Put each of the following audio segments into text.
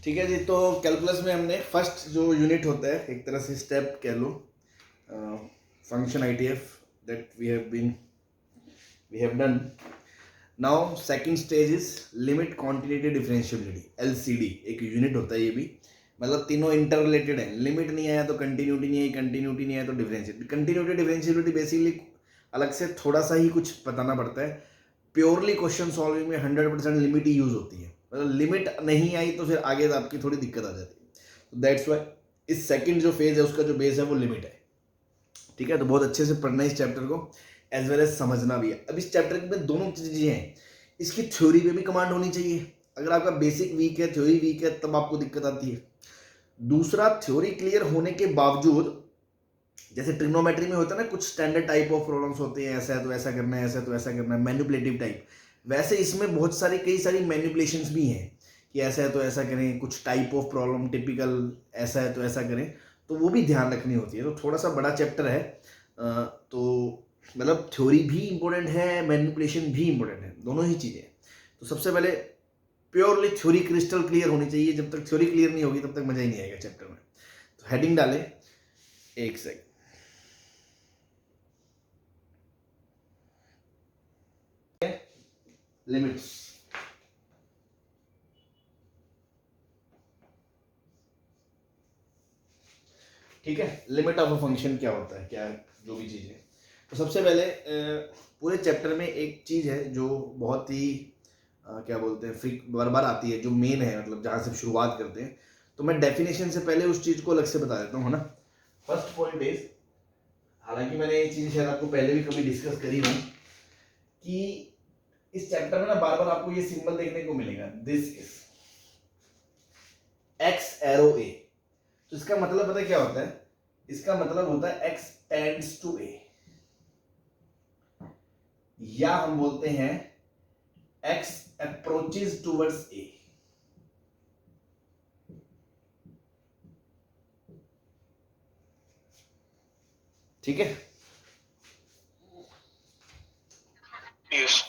ठीक है जी। तो कैलकुलस में हमने फर्स्ट जो यूनिट होता है, एक तरह से स्टेप कह लो, function ITF that we have done. Now second stage is limit continuity differentiability, LCD एक यूनिट होता है ये भी। मतलब तीनों इंटर रिलेटेड है। लिमिट नहीं आया तो कंटिन्यूटी नहीं आई, कंटिन्यूटी नहीं आया तो डिफरेंशिएबिलिटी। कंटिन्यूटी डिफरेंशिएबिलिटी बेसिकली अलग से थोड़ा सा ही कुछ बताना पड़ता है। प्योरली क्वेश्चन सॉल्विंग में 100% लिमिट ही यूज होती है। मतलब लिमिट नहीं आई तो फिर आगे आपकी थोड़ी दिक्कत आ जाती है। तो दैट्स वाई इस सेकंड जो फेज है उसका जो बेस है वो लिमिट है। ठीक है, तो बहुत अच्छे से पढ़ना है इस चैप्टर को, एज वेल एज समझना भी है। अब इस चैप्टर में दोनों चीजें हैं। इसकी थ्योरी पे भी कमांड होनी चाहिए। अगर आपका बेसिक वीक है, थ्योरी वीक है, तब आपको दिक्कत आती है। दूसरा, थ्योरी क्लियर होने के बावजूद, जैसे ट्रिग्नोमेट्री में होता है ना, कुछ स्टैंडर्ड टाइप ऑफ प्रॉब्लम्स होते हैं, ऐसा है तो ऐसा करना है, ऐसा है तो ऐसा करना है, मैनिपुलेटिव टाइप। वैसे इसमें बहुत सारी कई सारी मैनिपुलेशंस भी हैं कि ऐसा है तो ऐसा करें, कुछ टाइप ऑफ प्रॉब्लम टिपिकल ऐसा है तो ऐसा करें, तो वो भी ध्यान रखनी होती है। तो थोड़ा सा बड़ा चैप्टर है। तो मतलब थ्योरी भी इंपॉर्टेंट है, मैनिपुलेशन भी इंपॉर्टेंट है, दोनों ही चीज़ें। तो सबसे पहले प्योरली थ्योरी क्रिस्टल क्लियर होनी चाहिए। जब तक थ्योरी क्लियर नहीं होगी तब तक मजा ही नहीं आएगा चैप्टर में। तो हेडिंग डालें, एक सेकंड। लिमिट्स, ठीक है। लिमिट ऑफ अ फंक्शन क्या होता है, क्या है, जो भी चीज़ है। तो सबसे पहले पूरे चैप्टर में एक चीज़ है जो बहुत ही क्या बोलते हैं, बार बार आती है, जो मेन है, मतलब जहाँ से शुरुआत करते हैं। तो मैं डेफिनेशन से पहले उस चीज़ को अलग से बता देता हूँ, है ना। फर्स्ट पॉइंट इज, हालांकि मैंने ये चीज़ शायद आपको पहले भी कभी डिस्कस करी हूँ, कि इस चैप्टर में ना बार बार आपको ये सिंबल देखने को मिलेगा, दिस इज एक्स एरो ए। तो इसका मतलब पता है क्या होता है? इसका मतलब होता है एक्स टेंड्स टू ए, या हम बोलते हैं एक्स अप्रोचेस टुवर्ड्स ए। ठीक है, yes.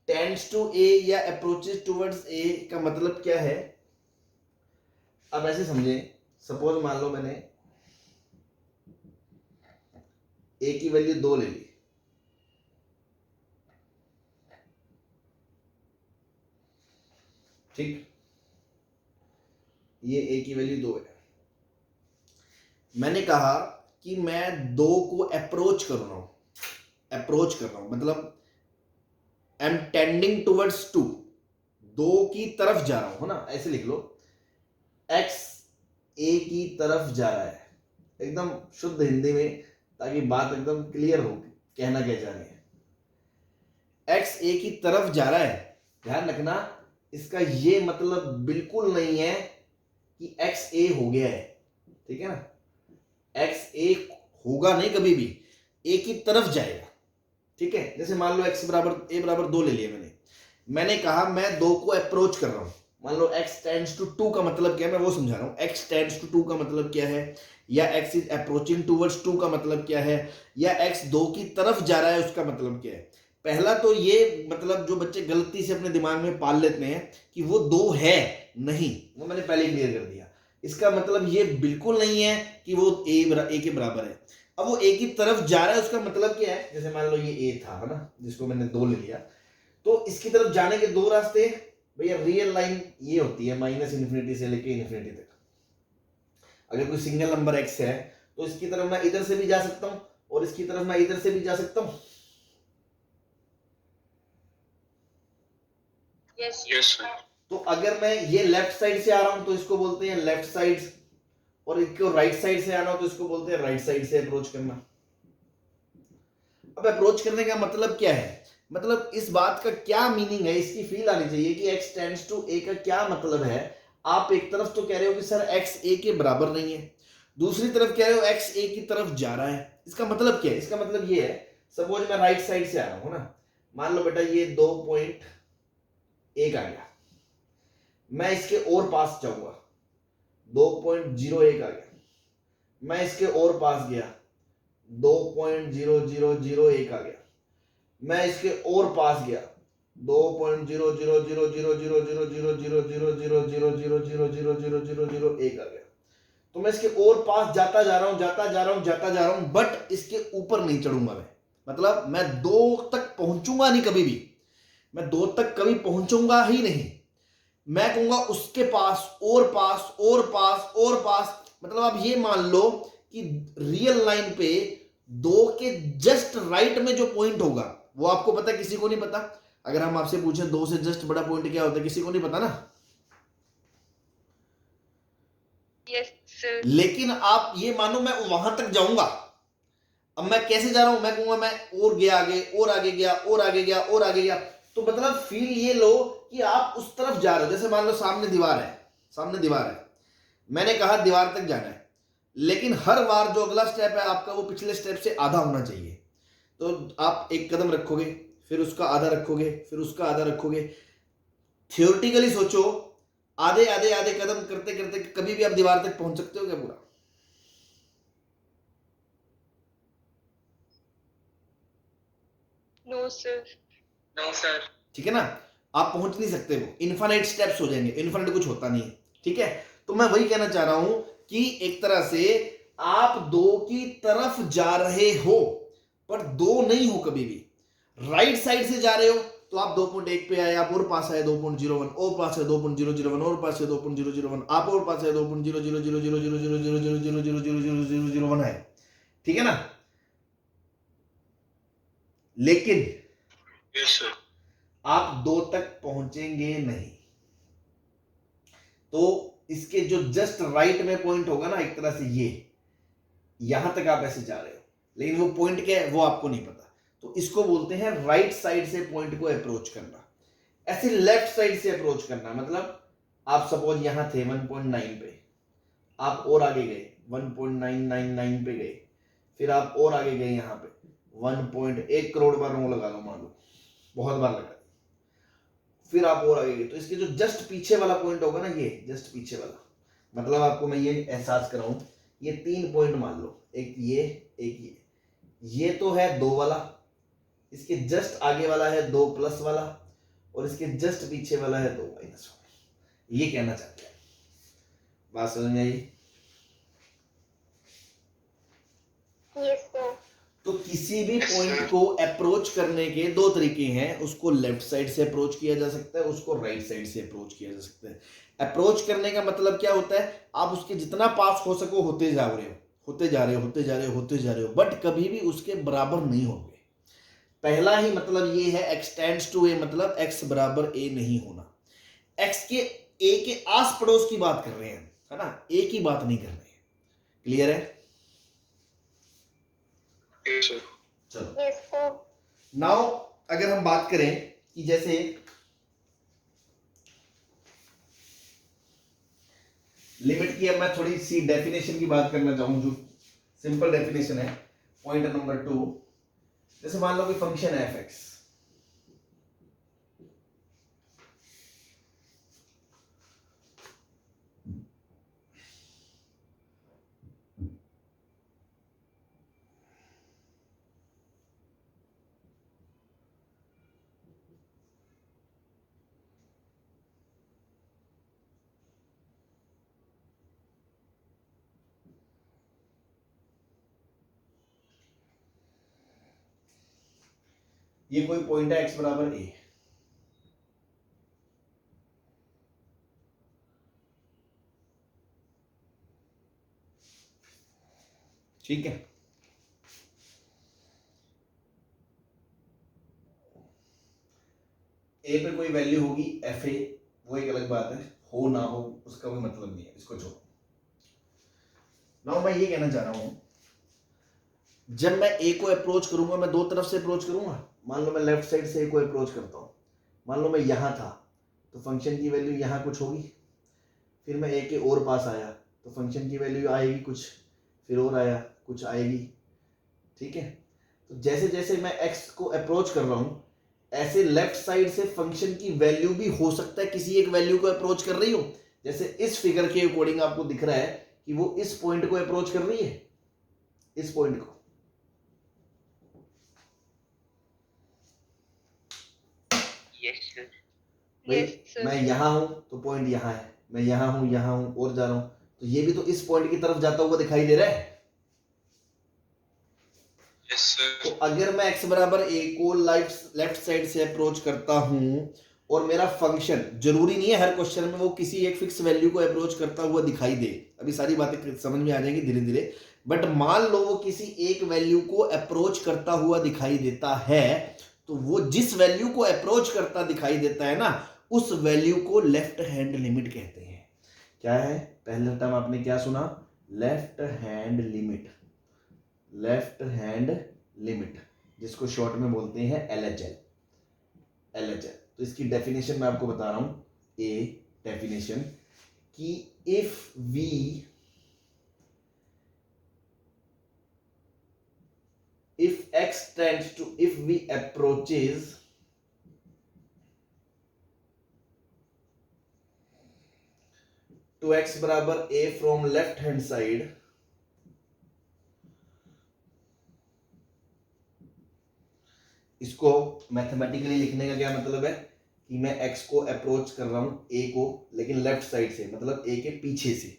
टेंड्स टू ए या अप्रोचेस टुवर्ड्स ए का मतलब क्या है? अब ऐसे समझे, सपोज मान लो मैंने ए की वैल्यू 2 ले ली, ठीक, ये ए की वैल्यू 2 है। मैंने कहा कि मैं 2 को अप्रोच कर रहा हूं, अप्रोच कर रहा हूं मतलब आई एम टेंडिंग टुवर्ड्स 2, 2 की तरफ जा रहा हूं, है ना, ऐसे लिख लो, एक्स ए की तरफ जा रहा है, एकदम शुद्ध हिंदी में, ताकि बात एकदम क्लियर हो, कहना क्या जा रही है। एक्स ए की तरफ जा रहा है, ध्यान रखना, इसका ये मतलब बिल्कुल नहीं है कि एक्स ए हो गया है, ठीक है ना। एक्स ए होगा नहीं कभी भी, ए की तरफ जाएगा, ठीक है। जैसे मान लो एक्स बराबर ए बराबर 2 ले लिया मैंने कहा मैं 2 को अप्रोच कर रहा हूं। मान लो एक्स टेंड्स टू 2 का मतलब क्या है, मैं वो समझा रहा हूं। एक्स टेंड्स टू 2 का मतलब क्या है, या एक्स इज अप्रोचिंग टूवर्ड्स 2 का मतलब क्या है, या एक्स 2 की तरफ जा रहा है उसका मतलब क्या है। पहला तो ये मतलब जो बच्चे गलती से अपने दिमाग में पाल लेते हैं कि वो 2 है, नहीं, वो मैंने पहले क्लियर कर दिया। इसका मतलब ये बिल्कुल नहीं है कि वो ए के बराबर है। अब वो ए की तरफ जा रहा है उसका मतलब क्या है, जैसे मान लो ये ए था, है ना, जिसको मैंने 2 ले लिया, तो इसकी तरफ जाने के 2 रास्ते हैं भैया। रियल लाइन ये होती है माइनस इन्फिनिटी से लेके इन्फिनिटी तक। अगर कोई सिंगल नंबर एक्स है तो इसकी तरफ मैं इधर से भी जा सकता हूं और इसकी तरफ मैं इधर से भी जा सकता हूं। Yes yes sir. तो अगर मैं ये लेफ्ट साइड से आ रहा हूं तो इसको बोलते हैं लेफ्ट साइड, और इसको राइट साइड से आना हो तो इसको बोलते हैं राइट साइड से अप्रोच करना। अब अप्रोच करने का मतलब क्या है, मतलब इस बात का क्या मीनिंग है, इसकी फील आनी चाहिए कि एक्स टेंड्स टू ए का क्या मतलब है। आप एक तरफ तो कह रहे हो कि सर एक्स ए के बराबर नहीं है, दूसरी तरफ कह रहे हो एक्स ए की तरफ जा रहा है। इसका मतलब क्या है? इसका मतलब ये है, सपोज मैं राइट साइड से आ रहा हूं ना, मान लो बेटा ये 2.1 आ गया, मैं इसके और पास जाऊंगा, 2.01 आ गया, मैं इसके और पास गया, 2.0001 आ गया, मैं इसके और पास गया, 2.000000000000000000000 आ गया। तो मैं इसके और पास जाता जा रहा हूं, जाता जा रहा हूं, जाता जा रहा हूं, बट इसके ऊपर नहीं चढ़ूंगा मैं। मतलब मैं 2 तक पहुंचूंगा नहीं कभी भी, मैं 2 तक कभी पहुंचूंगा ही नहीं। मैं कहूंगा उसके पास और पास और पास और पास। मतलब आप ये मान लो कि रियल लाइन पे 2 के जस्ट राइट में जो पॉइंट होगा वो आपको पता है, किसी को नहीं पता। अगर हम आपसे पूछें 2 से जस्ट बड़ा पॉइंट क्या होता है, किसी को नहीं पता ना। Yes sir. लेकिन आप ये मानो मैं वहां तक जाऊंगा। अब मैं कैसे जा रहा हूं, मैं कहूंगा मैं और गया आगे, और आगे गया, और आगे गया, और आगे गया। तो मतलब फील ये लो कि आप उस तरफ जा रहे हो। जैसे मान लो सामने दीवार है, सामने दीवार है, मैंने कहा दीवार तक जाना है, लेकिन हर बार जो अगला स्टेप है आपका वो पिछले स्टेप से आधा होना चाहिए। तो आप एक कदम रखोगे, फिर उसका आधा रखोगे, फिर उसका आधा रखोगे। थियोरेटिकली सोचो, आधे आधे आधे कदम करते करते कभी भी आप दीवार तक पहुंच सकते हो क्या पूरा? No sir. No sir. ठीक है ना, आप पहुंच नहीं सकते, वो इनफाइनाइट स्टेप्स हो जाएंगे, इनफाइनाइट कुछ होता नहीं है। ठीक है, तो मैं वही कहना चाह रहा हूं कि एक तरह से आप 2 की तरफ जा रहे हो, पर 2 नहीं हो कभी भी। राइट साइड से जा रहे हो तो आप 2.1 पे आए, आप और पास आए 2.01, और पास है 2.001, और पास है 2.001, आप और पास है 2.00000000000000001 है। ठीक है ना, लेकिन यस सर। आप 2 तक पहुंचेंगे नहीं। तो इसके जो जस्ट राइट में पॉइंट होगा ना, एक तरह से ये यहां तक आप ऐसे जा रहे हो, लेकिन वो पॉइंट क्या है वो आपको नहीं पता। तो इसको बोलते हैं राइट साइड से पॉइंट को अप्रोच करना। ऐसे लेफ्ट साइड से अप्रोच करना, मतलब आप सपोज यहां थे 1.9 पे, आप और आगे गए 1.999 पे गए, फिर आप और आगे गए यहां पे 1.1 करोड़ बार रो लगा लो, मान लो बहुत बार लगा, फिर आप और आगे गए। तो इसके जो जस्ट पीछे वाला पॉइंट होगा ना, ये जस्ट पीछे वाला, मतलब आपको मैं ये एहसास कराऊं, ये 3 पॉइंट मान लो, एक ये, एक ये तो है 2 वाला, इसके जस्ट आगे वाला है 2 प्लस वाला, और इसके जस्ट पीछे वाला है 2 माइनस वाला। ये कहना चाहते हैं, बात समझ में आई? Yes sir. तो किसी भी पॉइंट को अप्रोच करने के 2 तरीके हैं। उसको लेफ्ट साइड से अप्रोच किया जा सकता है, उसको राइट साइड से अप्रोच किया जा सकता है। अप्रोच करने का मतलब क्या होता है, आप उसके जितना पास हो सको होते जा रहे हो, होते जा रहे हो, होते जा रहे हो, होते जा रहे हो, बट कभी भी उसके बराबर नहीं होंगे। पहला ही मतलब ये है एक्स टेंड्स टू ए, मतलब एक्स बराबर ए नहीं होना। एक्स के ए के आस पड़ोस की बात कर रहे हैं, है ना, ए की बात नहीं कर रहे हैं। क्लियर है? चलो नाउ अगर हम बात करें कि जैसे लिमिट की, अब मैं थोड़ी सी डेफिनेशन की बात करना चाहूं, जो सिंपल डेफिनेशन है, पॉइंट नंबर 2। जैसे मान लो कि फंक्शन है एफ एक्स, ये कोई पॉइंट है एक्स बराबर ए, ठीक है। ए पे कोई वैल्यू होगी एफ ए, वो एक अलग बात है, हो ना हो उसका कोई मतलब नहीं है, इसको छोड़ो। नाउ मैं ये कहना चाह रहा हूं, जब मैं ए को अप्रोच करूंगा, मैं 2 तरफ से अप्रोच करूंगा। मान लो मैं लेफ्ट साइड से ए को अप्रोच करता हूं, मान लो मैं यहां था तो फंक्शन की वैल्यू यहां कुछ होगी, फिर मैं ए के और पास आया तो फंक्शन की वैल्यू आएगी कुछ, फिर और आया कुछ आएगी। ठीक है, तो जैसे जैसे मैं एक्स को अप्रोच कर रहा हूं, ऐसे लेफ्ट साइड से फंक्शन की वैल्यू भी हो सकता है किसी एक वैल्यू को अप्रोच कर रही हो। जैसे इस फिगर के अकॉर्डिंग आपको दिख रहा है कि वो इस पॉइंट को अप्रोच कर रही है, इस पॉइंट को। Yes, sir. भाई Yes, sir. मैं यहाँ हूँ तो पॉइंट यहाँ है, मैं यहाँ हूँ और जा रहा हूँ, तो ये भी तो इस पॉइंट की तरफ जाता हुआ दिखाई दे रहा है। Yes, sir. तो अगर मैं x बराबर a को लेफ्ट साइड से अप्रोच करता हूं और मेरा फंक्शन, जरूरी नहीं है हर क्वेश्चन में वो किसी एक फिक्स वैल्यू को अप्रोच करता हुआ दिखाई दे, अभी सारी बातें समझ में आ जाएंगी धीरे धीरे, बट मान लो वो किसी एक वैल्यू को अप्रोच करता हुआ दिखाई देता है, तो वो जिस वैल्यू को अप्रोच करता दिखाई देता है ना, उस वैल्यू को लेफ्ट हैंड लिमिट कहते हैं। क्या है पहला टर्म आपने क्या सुना? Left hand limit, left hand limit, जिसको शॉर्ट में बोलते हैं LHL। LHL तो इसकी डेफिनेशन मैं आपको बता रहा हूं, ए डेफिनेशन कि if x tends to, if v approaches to x बराबर a from left hand side, इसको मैथमेटिकली लिखने का क्या मतलब है कि मैं x को अप्रोच कर रहा हूं a को, लेकिन लेफ्ट साइड से, मतलब a के पीछे से।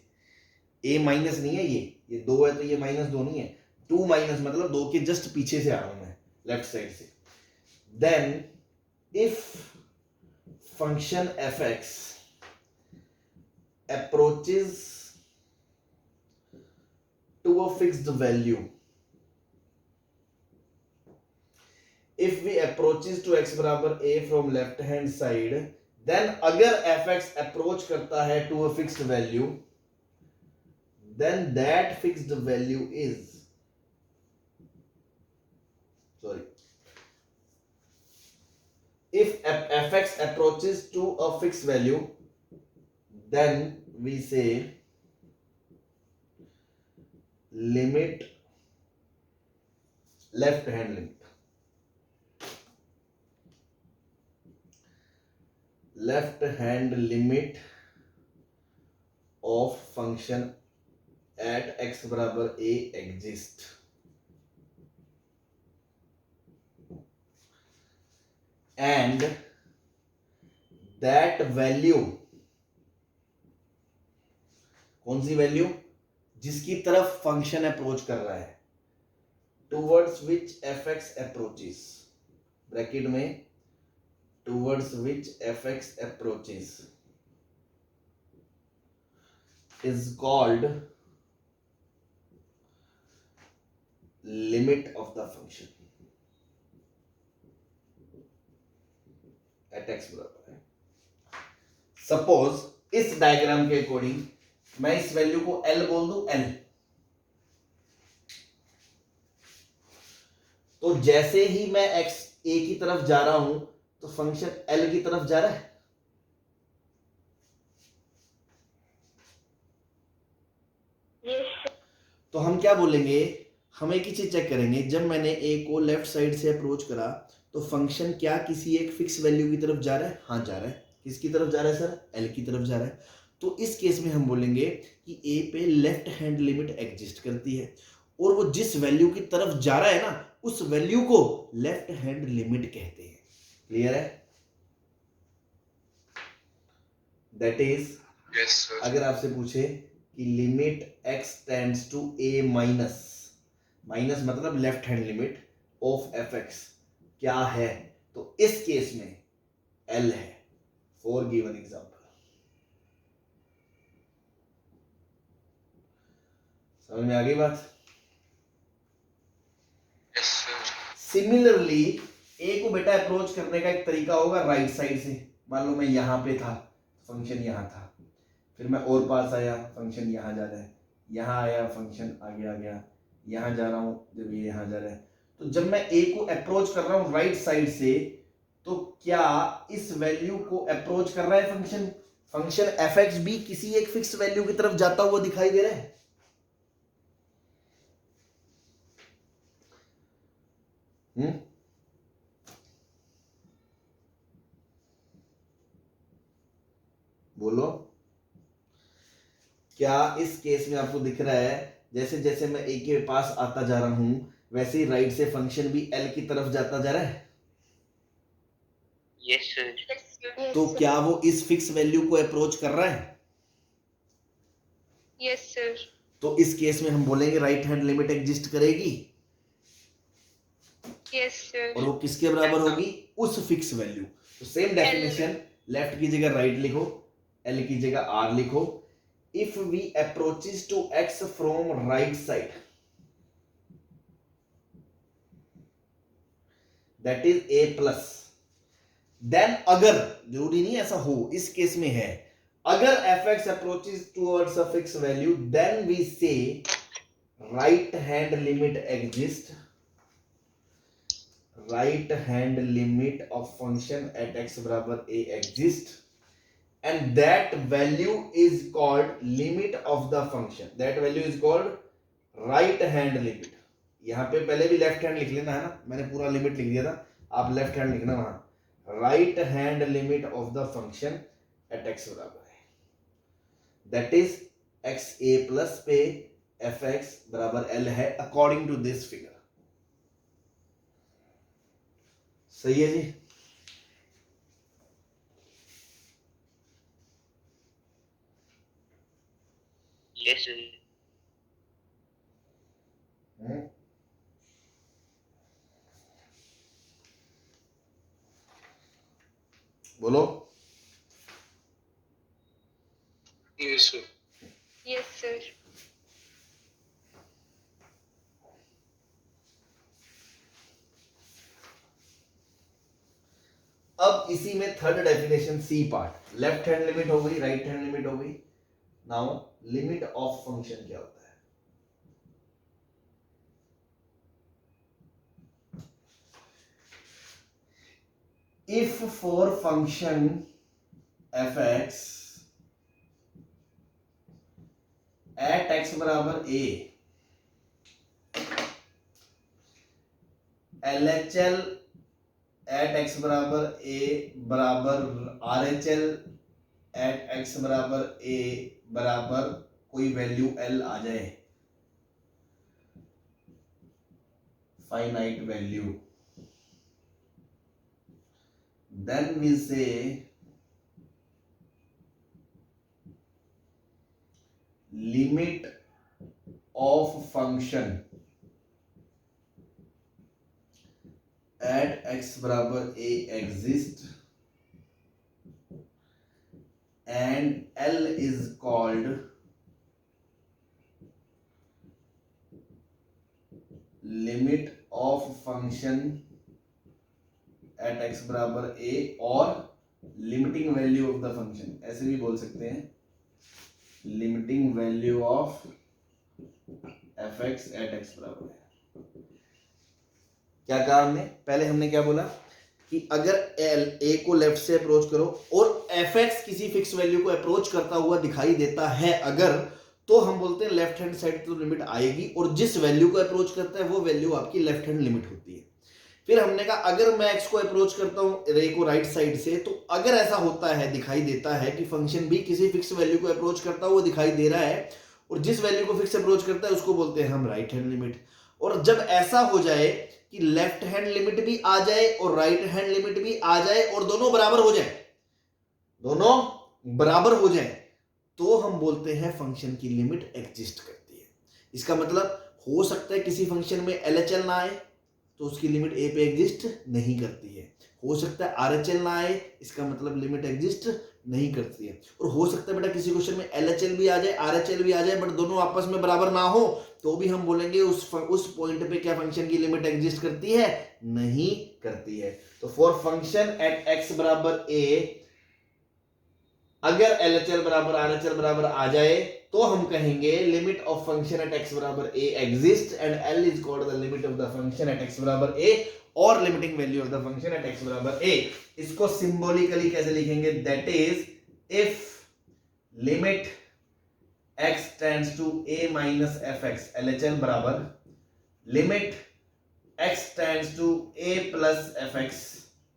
a माइनस नहीं है, ये 2 है तो ये -2 नहीं है, 2 माइनस मतलब 2 के जस्ट पीछे से आ रहा हूं मैं लेफ्ट साइड से। Then if function fx approaches to a fixed value, if we approaches to x बराबर a from left hand side, then अगर fx approach करता है to a fixed value, then that fixed value is, sorry, if fx approaches to a fixed value, then we say limit, left hand limit, left hand limit of function at x बराबर a exist, and that value, कौन सी value? जिसकी तरफ function approach कर रहा है, towards विच fx approaches, bracket में towards which fx approaches is called limit of the function at x बराबर है। सपोज इस डायग्राम के अकॉर्डिंग मैं इस वैल्यू को L बोल दूं, L, तो जैसे ही मैं x a की तरफ जा रहा हूं तो फंक्शन L की तरफ जा रहा है। Yes, तो हम क्या बोलेंगे, हम एक ही चीज चेक करेंगे, जब मैंने a को लेफ्ट साइड से अप्रोच करा तो फंक्शन क्या किसी एक फिक्स वैल्यू की तरफ जा रहा है? हाँ जा रहा है। किसकी तरफ जा रहा है सर? L की तरफ जा रहा है। तो इस केस में हम बोलेंगे कि a पे लेफ्ट हैंड लिमिट एग्जिस्ट करती है, और वो जिस वैल्यू की तरफ जा रहा है ना, उस वैल्यू को लेफ्ट हैंड लिमिट कहते हैं। क्लियर है? That is, yes, sir. अगर आपसे पूछे कि limit x tends to a minus, minus मतलब left hand limit of fx क्या है, तो इस केस में L है, फॉर गिवन एग्जांपल। समझ में आ गई बात? Yes, sir. सिमिलरली a को बेटा अप्रोच करने का एक तरीका होगा राइट साइड से। मान लो मैं यहां पे था, फंक्शन यहां था, फिर मैं और पास आया, फंक्शन यहां जा रहा है, यहां आया, फंक्शन आगे आ गया, यहां जा रहा हूं, जब ये यहां जा रहा है, तो जब मैं a को अप्रोच कर रहा हूं राइट साइड से, तो क्या इस वैल्यू को अप्रोच कर रहा है फंक्शन? फंक्शन fx भी किसी एक फिक्स वैल्यू की तरफ जाता हुआ दिखाई दे रहा है। बोलो, क्या इस केस में आपको दिख रहा है जैसे जैसे मैं a के पास आता जा रहा हूं, वैसे ही राइट से फंक्शन भी L की तरफ जाता जा रहा है? Yes, sir. तो क्या वो इस फिक्स वैल्यू को अप्रोच कर रहा है? Yes, sir. तो इस केस में हम बोलेंगे राइट हैंड लिमिट एग्जिस्ट करेगी Yes, sir. और वो किसके बराबर होगी? उस फिक्स वैल्यू। तो सेम डेफिनेशन, लेफ्ट की जगह राइट लिखो, एल की जगह आर लिखो। If we approaches to x from right side, that is a plus, then अगर, जरूरी नहीं ऐसा हो, इस केस में है, अगर F X approaches towards a fix value, then we say right hand limit exist, right hand limit of function at x बराबर a exist and that value is called limit of the function, that value is called right hand limit। यहाँ पे पहले भी left hand लिख लेना है ना, मैंने पूरा लिमिट लिख दिया था, आप लेफ्ट हैंड लिखना वहां, right hand limit of the function at x बराबर है, that is x a plus पे एफ एक्स बराबर l है अकॉर्डिंग टू दिस फिगर। सही है जी? Yes, sir. बोलो। Yes, sir. Yes, sir. अब इसी में third definition C part, left hand limit हो गई, राइट हैंड लिमिट हो गई, नाउ लिमिट ऑफ फंक्शन क्या होता है? If for function F X at X बराबर A, L H L at X बराबर ए बराबर R H L at X बराबर ए बराबर कोई वैल्यू एल आ जाए, finite value, then we say limit of function at x बराबर a exist and L is called limit of function at x बराबर a और limiting value of the function, ऐसे भी बोल सकते हैं, limiting value of F X at X बराबर है। क्या कहा हमने? पहले हमने क्या बोला कि अगर एल ए को लेफ्ट से अप्रोच करो और एफ एक्स किसी फिक्स वैल्यू को अप्रोच करता हुआ दिखाई देता है अगर, तो हम बोलते हैं लेफ्ट हैंड साइड तो लिमिट आएगी और जिस वैल्यू को अप्रोच करता है वो वैल्यू आपकी लेफ्ट हैंड लिमिट होती है। फिर हमने कहा अगर मैं x को अप्रोच करता हूं रे को राइट साइड से, तो अगर ऐसा होता है, दिखाई देता है कि फंक्शन भी किसी फिक्स वैल्यू को अप्रोच करता हुआ दिखाई दे रहा है और जिस वैल्यू को फिक्स अप्रोच करता है उसको बोलते हैं हम राइट हैंड लिमिट। और जब ऐसा हो जाए कि लेफ्ट हैंड लिमिट भी आ जाए और राइट हैंड लिमिट भी आ जाए और दोनों बराबर हो जाए, दोनों बराबर हो जाए, तो हम बोलते हैं फंक्शन की लिमिट एग्जिस्ट करती है। इसका मतलब हो सकता है किसी फंक्शन में LHL ना आए तो उसकी लिमिट a पे एग्जिस्ट नहीं करती है, हो सकता है RHL ना आए, इसका मतलब लिमिट एग्जिस्ट नहीं करती है, और हो सकता है बेटा किसी क्वेश्चन में LHL भी आ जाए RHL भी आ जाए बट दोनों आपस में बराबर ना हो, तो भी हम बोलेंगे उस पॉइंट पे क्या फंक्शन की लिमिट एग्जिस्ट करती है? नहीं करती है। तो फॉर फंक्शन एट x बराबर a, अगर LHL बराबर RHL बराबर आ जाए तो हम कहेंगे limit of function at x बराबर a exist and L is called the limit of the function at x बराबर a और limiting value of the function at x बराबर a। इसको सिंबॉलिकली कैसे लिखेंगे? That is if limit x tends to a minus fx LHL बराबर limit x tends to a plus fx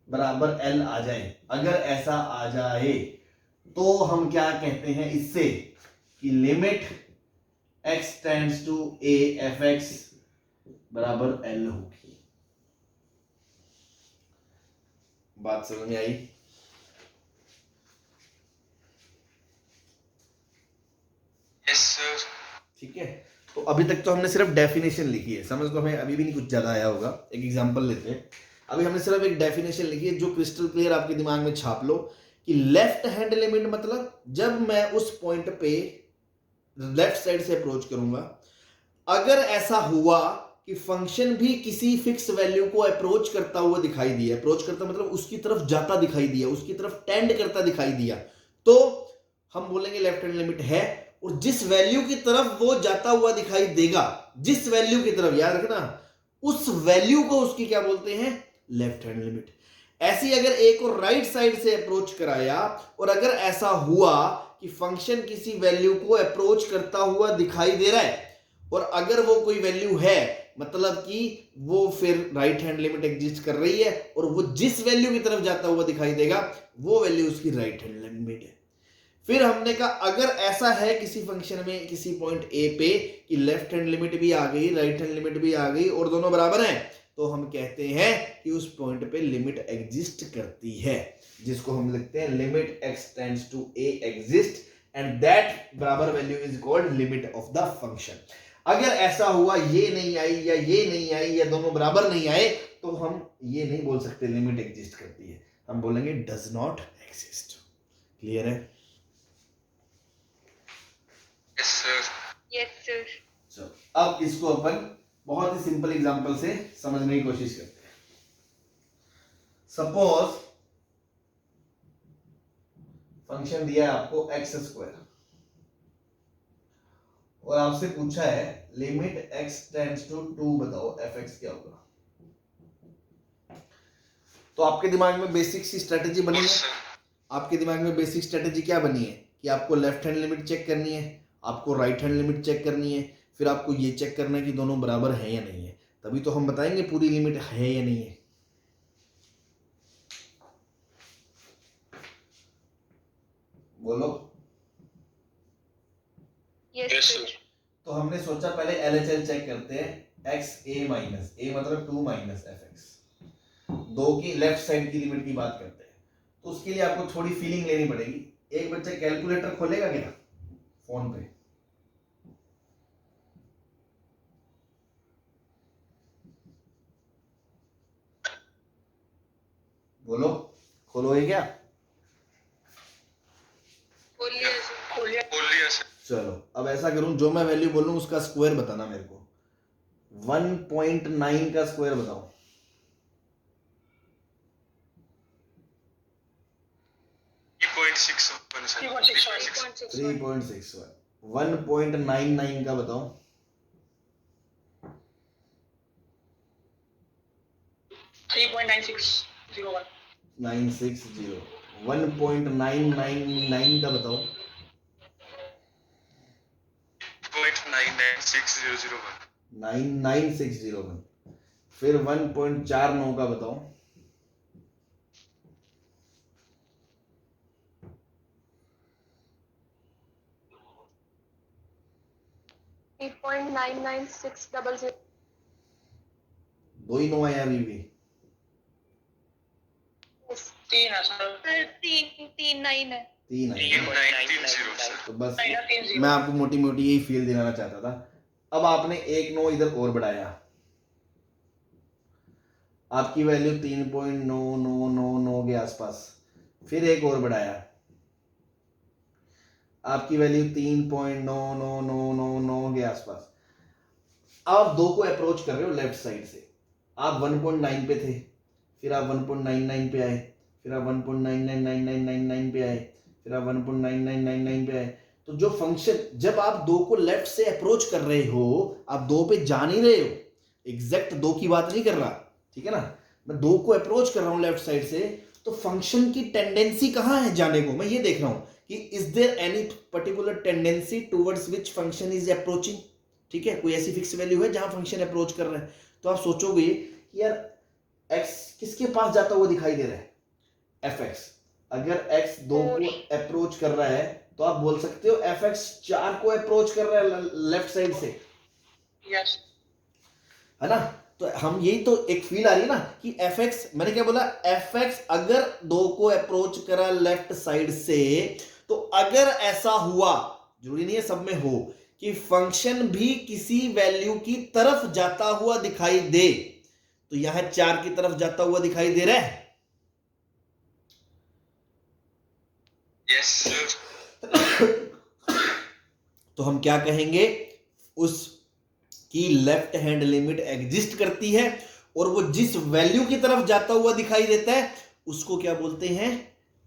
बराबर L आ जाए, अगर ऐसा आ जाए तो हम क्या कहते हैं इससे कि limit x tends to a fx बराबर L होगी। बात समझ में आई? ठीक है, तो अभी तक तो हमने सिर्फ डेफिनेशन लिखी है, समझ तो हमें अभी भी नहीं कुछ ज्यादा आया होगा। एक एग्जांपल लेते हैं, अभी हमने सिर्फ एक डेफिनेशन लिखी है जो क्रिस्टल क्लियर आपके दिमाग में छाप लो कि लेफ्ट हैंड लिमिट मतलब जब मैं उस पॉइंट पे लेफ्ट साइड से अप्रोच करूंगा, अगर ऐसा हुआ कि फंक्शन भी किसी फिक्स वैल्यू को अप्रोच करता हुआ दिखाई दिया, अप्रोच करता मतलब उसकी तरफ जाता दिखाई दिया, उसकी तरफ टेंड करता दिखाई दिया, तो हम बोलेंगे लेफ्ट हैंड लिमिट है। और जिस वैल्यू की तरफ वो जाता हुआ दिखाई देगा, जिस वैल्यू की तरफ, याद रखना, उस वैल्यू को उसकी क्या बोलते हैं, लेफ्ट हैंड लिमिट। ऐसी अगर एक और राइट साइड से अप्रोच कराया और अगर ऐसा हुआ कि फंक्शन किसी वैल्यू को अप्रोच करता हुआ दिखाई दे रहा है और अगर वो कोई वैल्यू है मतलब कि वो फिर राइट हैंड लिमिट एग्जिस्ट कर रही है और वो जिस वैल्यू की तरफ जाता हुआ दिखाई देगा वो वैल्यू उसकी राइट हैंड लिमिट है। फिर हमने कहा अगर ऐसा है किसी फंक्शन में किसी पॉइंट ए पे कि लेफ्ट हैंड लिमिट भी आ गई, राइट हैंड लिमिट भी आ गई और दोनों बराबर हैं, तो हम कहते हैं कि उस पॉइंट पे लिमिट एग्जिस्ट करती है, जिसको हम लिखते हैं limit x tends to a exist and that बराबर value is called limit of the function. अगर ऐसा हुआ ये नहीं आई या ये नहीं आई या दोनों बराबर नहीं आए तो हम ये नहीं बोल सकते लिमिट एग्जिस्ट करती है, हम बोलेंगे डज नॉट एग्जिस्ट। क्लियर है? Yes, sir. चलो अब इसको अपन बहुत ही सिंपल एग्जांपल से समझने की कोशिश करते हैं। सपोज फंक्शन दिया है आपको एक्स स्क्वायर और आपसे पूछा है लिमिट x टेंड्स टू 2, बताओ एफ एक्स क्या होगा। तो आपके दिमाग में बेसिक सी स्ट्रेटेजी बनी है, आपके दिमाग में बेसिक स्ट्रेटेजी क्या बनी है कि आपको लेफ्ट हैंड लिमिट चेक करनी है, आपको राइट हैंड लिमिट चेक करनी है, फिर आपको ये चेक करना है कि दोनों बराबर हैं या नहीं है, तभी तो हम बताएंगे पूरी लिमिट है या नहीं है। बोलो। Yes, sir. तो हमने सोचा पहले LHL चेक करते हैं, एक्स ए माइनस ए मतलब 2 माइनस एफ एक्स, दो की लेफ्ट साइड की लिमिट की बात करते हैं। तो उसके लिए आपको थोड़ी फीलिंग लेनी पड़ेगी। एक बच्चा कैलकुलेटर खोलेगा क्या फोन पे? बोलो, खोलोगे क्या? खोलिए सर। चलो अब ऐसा करूं, जो मैं वैल्यू बोलूं उसका स्क्वायर बताना मेरे को। 1.9 का स्क्वायर बताओ। 3.61। 1.99 का बताओ। 3.9601। 960। 1.999 का बताओ। 99601। फिर 1.49 का बताओ। 3.99600। दो ही नो आया अभी भी। 3 है सर। 3.9 है। 3 है। 3.930। तो बस मैं आपको मोटी मोटी यही फील दिलाना चाहता था। अब आपने एक नो इधर और बढ़ाया, आपकी वैल्यू 3.9999 के आसपास। फिर एक और बढ़ाया, आपकी वैल्यू 3.9999 के आसपास। आप दो को अप्रोच कर रहे हो लेफ्ट साइड से, आप 1.9 पे थे, फिर आप 1.99 पे आए, फिर आप 1.999999 पे आए, फिर आप 1.9999 पे आए। तो जो फंक्शन, जब आप दो को लेफ्ट से अप्रोच कर रहे हो, आप दो पे जा नहीं रहे हो, एग्जैक्ट दो की बात नहीं कर रहा, ठीक है ना, मैं दो को अप्रोच कर रहा हूं लेफ्ट साइड से, तो फंक्शन की टेंडेंसी कहां है जाने को, मैं ये देख रहा हूं कि is there any particular tendency towards which function is approaching. ठीक है, कोई ऐसी फिक्स वैल्यू है जहां फंक्शन अप्रोच कर रहा है, तो आप सोचोगे कि यार x किसके पास जाता हुआ दिखाई दे रहा है, fx। अगर x 2 को अप्रोच कर रहा है तो आप बोल सकते हो fx 4 को अप्रोच कर रहा है लेफ्ट साइड से, यस, है ना। तो हम यही तो एक फील आ रही है ना कि fx, मैंने क्या बोला, fx अगर 2 को अप्रोच करा लेफ्ट साइड से, तो अगर ऐसा हुआ, जरूरी नहीं है सब में हो, कि फंक्शन भी किसी वैल्यू की तरफ जाता हुआ दिखाई दे, तो यहां 4 की तरफ जाता हुआ दिखाई दे रहा है। Yes sir. तो हम क्या कहेंगे, उसकी लेफ्ट हैंड लिमिट एग्जिस्ट करती है और वो जिस वैल्यू की तरफ जाता हुआ दिखाई देता है उसको क्या बोलते हैं,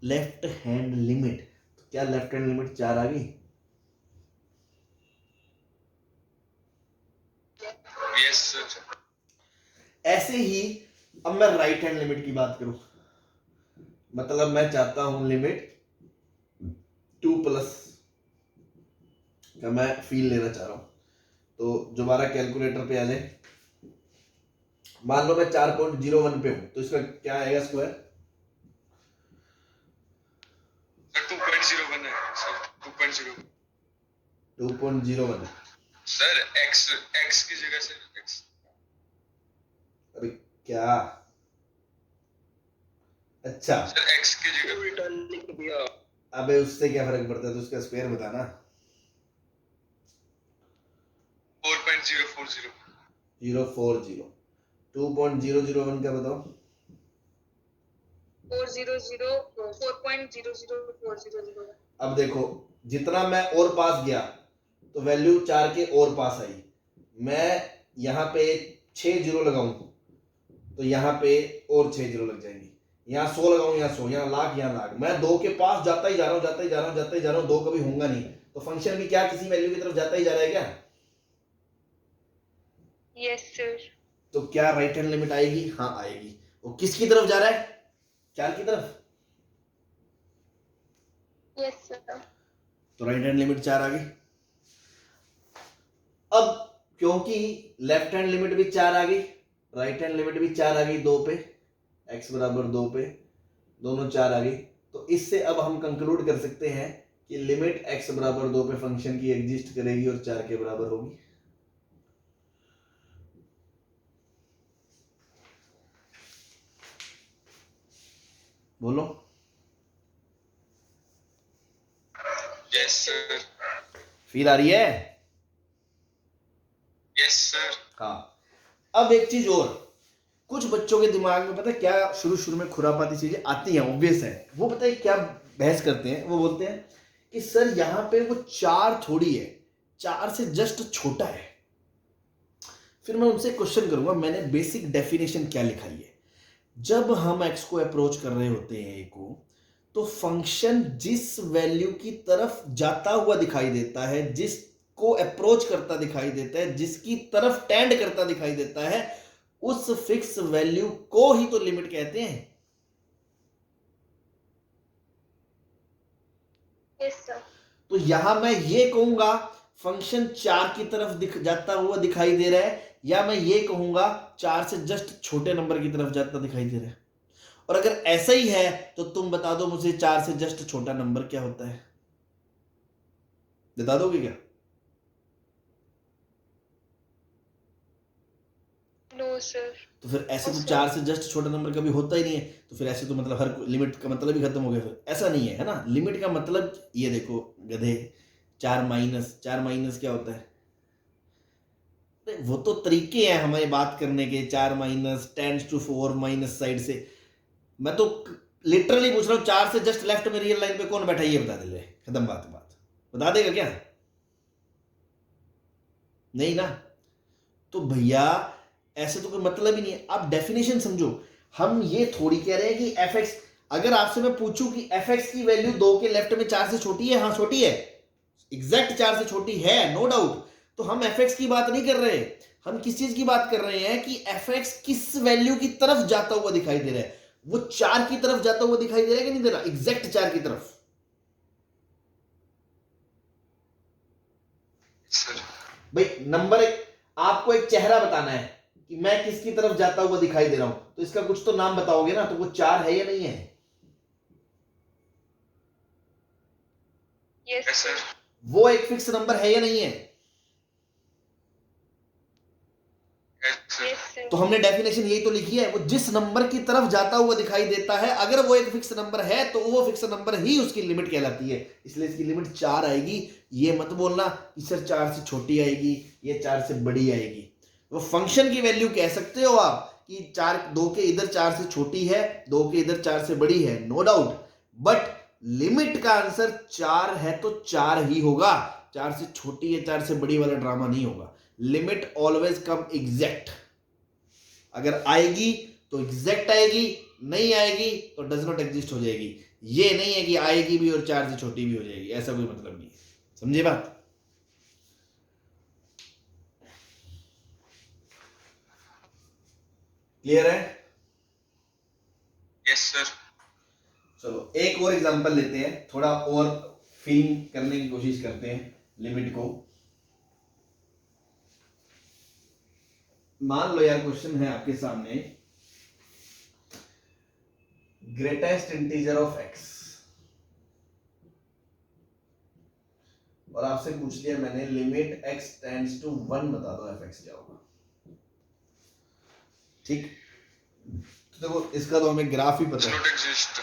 लेफ्ट हैंड लिमिट। तो क्या लेफ्ट हैंड लिमिट 4 आ गई? Yes sir. ऐसे ही अब मैं राइट हैंड लिमिट की बात करूं, मतलब मैं चाहता हूं लिमिट 2 प्लस का मैं फील लेना चाह रहा हूं। तो दोबारा कैलकुलेटर पे आ जाए, मान लो मैं 4.01 पे हूं, तो इसका क्या आएगा स्क्वायर? 2.01 है सर। 2.0 2.01। सर एक्स की जगह सर एक्स। अरे क्या, अच्छा सर एक्स की जगह रिटर्न लिख दिया। अबे उससे क्या फर्क पड़ता है, तो उसका स्क्वायर बताना। 4.040। 040। 2.001 का बताओ। 400 अब देखो जितना मैं और पास गया तो वैल्यू 4 के और पास आई, मैं यहाँ पे 6 जीरो लगाऊं तो यहाँ पे और 6 जीरो लग जाएंगे, यहाँ 100 लगाऊं, यहाँ 100, यहाँ लाख, यहाँ लाख, मैं 2 के पास जाता ही जा रहा हूँ, जाता ही जा रहा हूँ, जाता ही जा रहा हूँ, 2 कभी होगा नहीं, तो फंक्शन भी क्या किसी वैल्यू की तरफ जाता ही जा रहा है क्या? Yes sir. तो क्या राइट हैंड लिमिट आएगी? हाँ आएगी। वो किसकी तरफ जा रहा है? 4 की तरफ। Yes sir. तो राइट हैंड लिमिट 4 आ गई। अब क्योंकि लेफ्ट हैंड लिमिट भी 4 आ गई, राइट हैंड लिमिट भी 4 आ गई, 2 पे x बराबर 2 पे दोनों 4 आ गई, तो इससे अब हम कंक्लूड कर सकते हैं कि लिमिट x बराबर 2 पे फंक्शन की एग्जिस्ट करेगी और 4 के बराबर होगी। बोलो। Yes sir. फील आ रही है? Yes sir. हाँ। अब एक चीज और, कुछ बच्चों के दिमाग में पता है क्या शुरू शुरू में खुरापाती चीजें आती हैं, ऑब्वियस है, वो पता है क्या बहस करते हैं, वो बोलते हैं कि सर यहाँ पे वो 4 थोड़ी है, 4 से जस्ट छोटा है। फिर मैं उनसे क्वेश्चन करूंगा, मैंने बेसिक डेफिनेशन क्या लिखाई है, जब हम x को अप्रोच कर रहे होते हैं a को, तो फंक्शन जिस वैल्यू की तरफ जाता हुआ दिखाई देता है, जिसको अप्रोच करता दिखाई देता है, जिसकी तरफ टेंड करता दिखाई देता है, उस फिक्स वैल्यू को ही तो लिमिट कहते हैं। Yes sir. तो यहां मैं ये कहूंगा फंक्शन 4 की तरफ जाता हुआ दिखाई दे रहा है, या मैं ये कहूंगा 4 से जस्ट छोटे नंबर की तरफ जाता दिखाई दे रहा है। और अगर ऐसा ही है तो तुम बता दो मुझे 4 से जस्ट छोटा नंबर क्या होता है, बता दोगे क्या? No sir. तो फिर ऐसे तो 4 से जस्ट छोटा नंबर कभी होता ही नहीं है, तो फिर ऐसे तो मतलब हर लिमिट का मतलब ही खत्म हो गया। फिर ऐसा नहीं है ना, लिमिट का मतलब ये देखो गधे, 4 माइनस क्या होता है? वो तो तरीके हैं हमें बात करने के, 4 minus tends to 4 minus side से। मैं तो लिटरली पूछ रहा हूँ 4 से जस्ट लेफ्ट में रियल लाइन पे कौन बैठा है, ये बता दे, खत्म बात बता देगा क्या? नहीं ना। तो भैया ऐसे तो कोई मतलब ही नहीं है। आप डेफिनेशन समझो, हम ये थोड़ी कह रहे हैं कि एफ एक्स, अगर आपसे मैं पूछूं कि एफ एक्स की वैल्यू 2 के लेफ्ट में 4 से छोटी है, हाँ छोटी है, एग्जैक्ट 4 से छोटी है, नो डाउट, तो हम एफ एक्स की बात नहीं कर रहे, हम किस चीज की बात कर रहे हैं कि एफ एक्स किस वैल्यू की तरफ जाता हुआ दिखाई दे रहा है, वो 4 की तरफ जाता हुआ दिखाई दे रहा है कि नहीं दे रहा, एग्जैक्ट 4 की तरफ। सर भाई नंबर एक, आपको एक चेहरा बताना है कि मैं किसकी तरफ जाता हुआ दिखाई दे रहा हूं, तो इसका कुछ तो नाम बताओगे ना, तो वो 4 है या नहीं है? Yes sir. वो एक फिक्स नंबर है या नहीं है? Yes sir. Yes sir. तो हमने डेफिनेशन यही तो लिखी है, वो जिस नंबर की तरफ जाता हुआ दिखाई देता है, अगर वो एक फिक्स नंबर है तो वो फिक्स नंबर ही उसकी लिमिट कहलाती है। इसलिए इसकी लिमिट 4 आएगी। ये मत बोलना कि सर 4 से छोटी आएगी, ये 4 से बड़ी आएगी। वो फंक्शन की वैल्यू कह सकते हो आप कि 4, 2 के इधर 4 से छोटी है, 2 के इधर 4 से बड़ी है, नो डाउट, बट लिमिट का आंसर 4 है तो 4 ही होगा। 4 से छोटी या 4 से बड़ी वाला ड्रामा नहीं होगा। Limit always come exact. अगर आएगी तो एग्जैक्ट आएगी, नहीं आएगी तो डज नॉट एग्जिस्ट हो जाएगी। ये नहीं है कि आएगी भी और 4 से छोटी भी हो जाएगी, ऐसा कोई मतलब नहीं है। समझे बात? क्लियर है? Yes sir. चलो एक और एग्जांपल लेते हैं, थोड़ा और फील करने की कोशिश करते हैं लिमिट को। मान लो यार क्वेश्चन है आपके सामने, ग्रेटेस्ट इंटीजर ऑफ एक्स, और आपसे पूछ लिया मैंने लिमिट एक्स टेंड्स टू 1, बता दो एफ एक्स क्या होगा। ठीक, तो देखो इसका तो हमें ग्राफ ही पता है। Not exist,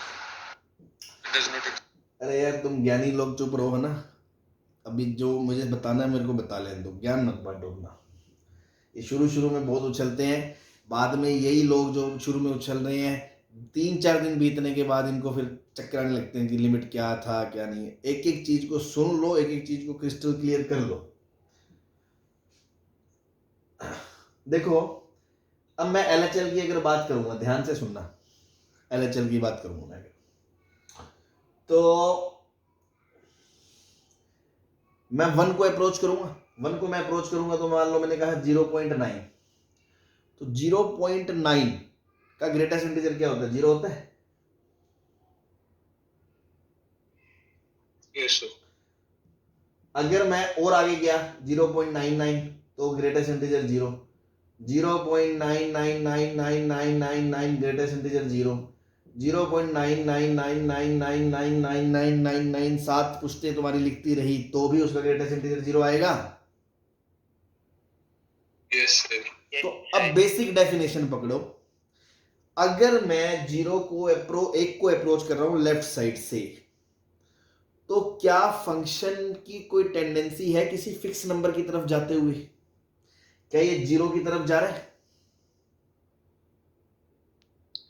does not exist. अरे यार तुम ज्ञानी लोग चुप रहो ना, अभी जो मुझे बताना है मेरे को बता लेने दो, ज्ञान मत बांटोना। ये शुरू में बहुत उछलते हैं, बाद में यही लोग जो शुरू में उछल रहे हैं 3-4 दिन बीतने के बाद इनको फिर चक्कर आने लगते हैं कि लिमिट क्या था क्या नहीं है। एक एक चीज को सुन लो, एक एक चीज को क्रिस्टल क्लियर कर लो। देखो अब मैं एलएचएल की अगर बात करूंगा, ध्यान से सुनना, एलएचएल की बात करूंगा मैं, तो मैं 1 को अप्रोच करूंगा, 1 को मैं अप्रोच करूंगा तो मान लो मैंने कहा 0.9, तो 0.9 का ग्रेटेस्ट इंटीजर क्या होता है? 0 होता है। Yes sir. अगर मैं और आगे गया 0.99 तो ग्रेटेस्ट इंटीजर 0, 0.9999999 ग्रेटेस्ट इंटीजर 0, 0.999999999 7 पुश्तें तुम्हारी लिखती रही तो भी उसका ग्रेटेस्ट इंटीजर 0 आएगा। Yes sir. तो अब बेसिक डेफिनेशन पकड़ो, अगर मैं 0 को 1 को अप्रोच कर रहा हूं लेफ्ट साइड से, तो क्या फंक्शन की कोई टेंडेंसी है किसी फिक्स नंबर की तरफ जाते हुए? क्या ये 0 की तरफ जा रहा है?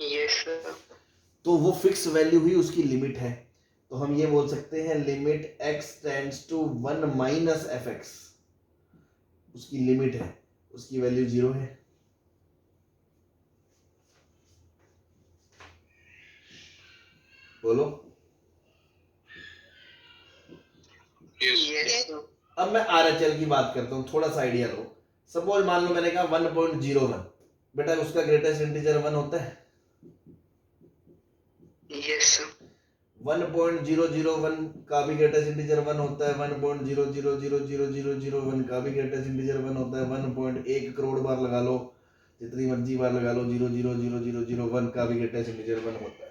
Yes sir. तो वो फिक्स वैल्यू ही उसकी लिमिट है। तो हम ये बोल सकते हैं limit x tends to 1 minus F X, उसकी लिमिट है, उसकी वैल्यू 0 है। बोलो। यस। अब मैं आरएचएल की बात करता हूं, थोड़ा सा आइडिया लो। सपोज मान लो मैंने कहा 1.01, बेटा उसका ग्रेटेस्ट इंटीजर 1 होता है। Yes sir. 1.001 का भी ग्रेटेस्ट इंटीजर 1 होता है, 1.0000001 का भी ग्रेटेस्ट इंटीजर 1 होता है, 1.1 करोड़ बार लगा लो, जितनी मर्जी बार लगा लो, 0.00001 का भी ग्रेटेस्ट इंटीजर 1 होता है।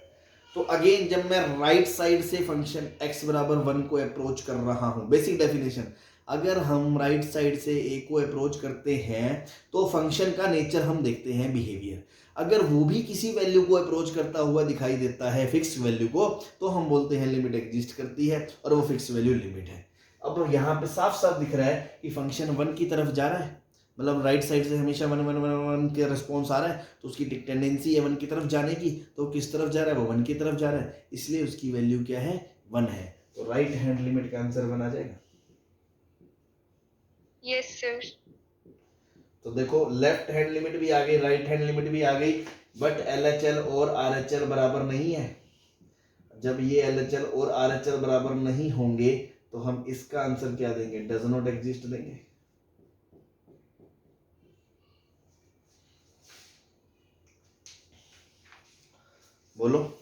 तो अगेन जब मैं राइट साइड से फंक्शन x बराबर 1 को अप्रोच कर रहा हूं, बेसिक डेफिनेशन, अगर हम राइट साइड से a को अप्रोच करते हैं तो फंक्शन का नेचर हम देखते हैं बिहेवियर। अगर वो भी किसी वैल्यू को अप्रोच करता हुआ दिखाई देता है फिक्स वैल्यू को, तो हम बोलते हैं लिमिट एग्जिस्ट करती है और वो फिक्स वैल्यू लिमिट है। अब यहाँ पे साफ साफ दिख रहा है कि फंक्शन 1 की तरफ जा रहा है, मतलब राइट साइड से हमेशा 1 के रिस्पॉन्स आ रहा है, तो उसकी टेंडेंसी है 1 की तरफ जाने की, तो किस तरफ जा रहा है? वो 1 की तरफ जा रहा है, इसलिए उसकी वैल्यू क्या है? 1 है। तो राइट हैंड लिमिट का आंसर 1 आ जाएगा। Yes sir. तो देखो लेफ्ट हैंड लिमिट भी आ गई, राइट हैंड लिमिट भी आ गई, बट एलएचएल और आरएचएल बराबर नहीं है। जब ये एलएचएल और आरएचएल बराबर नहीं होंगे तो हम इसका आंसर क्या देंगे? डज नॉट एग्जिस्ट देंगे। बोलो।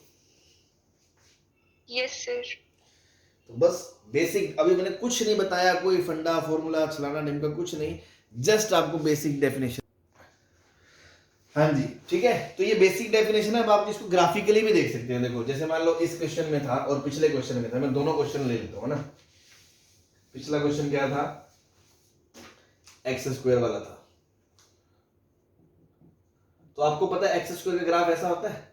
Yes sir. तो बस बेसिक, अभी मैंने कुछ नहीं बताया, कोई फंडा फॉर्मूला चलाना ढिमका कुछ नहीं, जस्ट आपको बेसिक डेफिनेशन। हाँ जी ठीक है, तो ये बेसिक डेफिनेशन है। अब आप इसको ग्राफिकली भी देख सकते हैं। देखो जैसे मान लो इस क्वेश्चन में था और पिछले क्वेश्चन में था, मैं दोनों क्वेश्चन ले लेता हूँ ना। पिछला क्वेश्चन क्या था? x² वाला था, तो आपको पता है एक्स स्क्वायर का ग्राफ ऐसा होता है,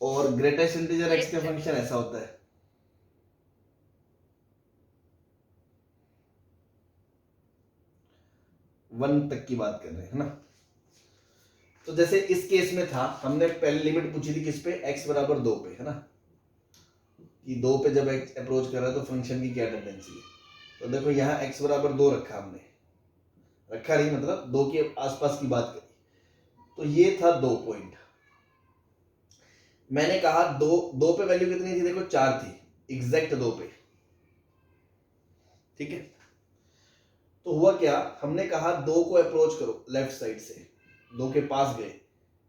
और ग्रेटेस्ट इंटीजर एक्स का फंक्शन ऐसा होता है। वन तक की बात कर रहे हैं ना। तो जैसे इस केस में था, हमने पहले लिमिट पूछी थी किस पे, x बराबर 2 पे, है ना, कि 2 पे जब x अप्रोच कर रहा है तो फंक्शन की क्या टेंडेंसी है। तो देखो यहाँ x बराबर 2 रखा हमने, रखा नहीं मतलब 2 के आसपास की बात करी। तो ये था 2 पॉइंट। मैंने कहा 2 पे वैल्यू कितनी थी, देखो 4 थी, एग्जैक्ट 2 पे, ठीक है। तो हुआ क्या, हमने कहा 2 को अप्रोच करो लेफ्ट साइड से, 2 के पास गए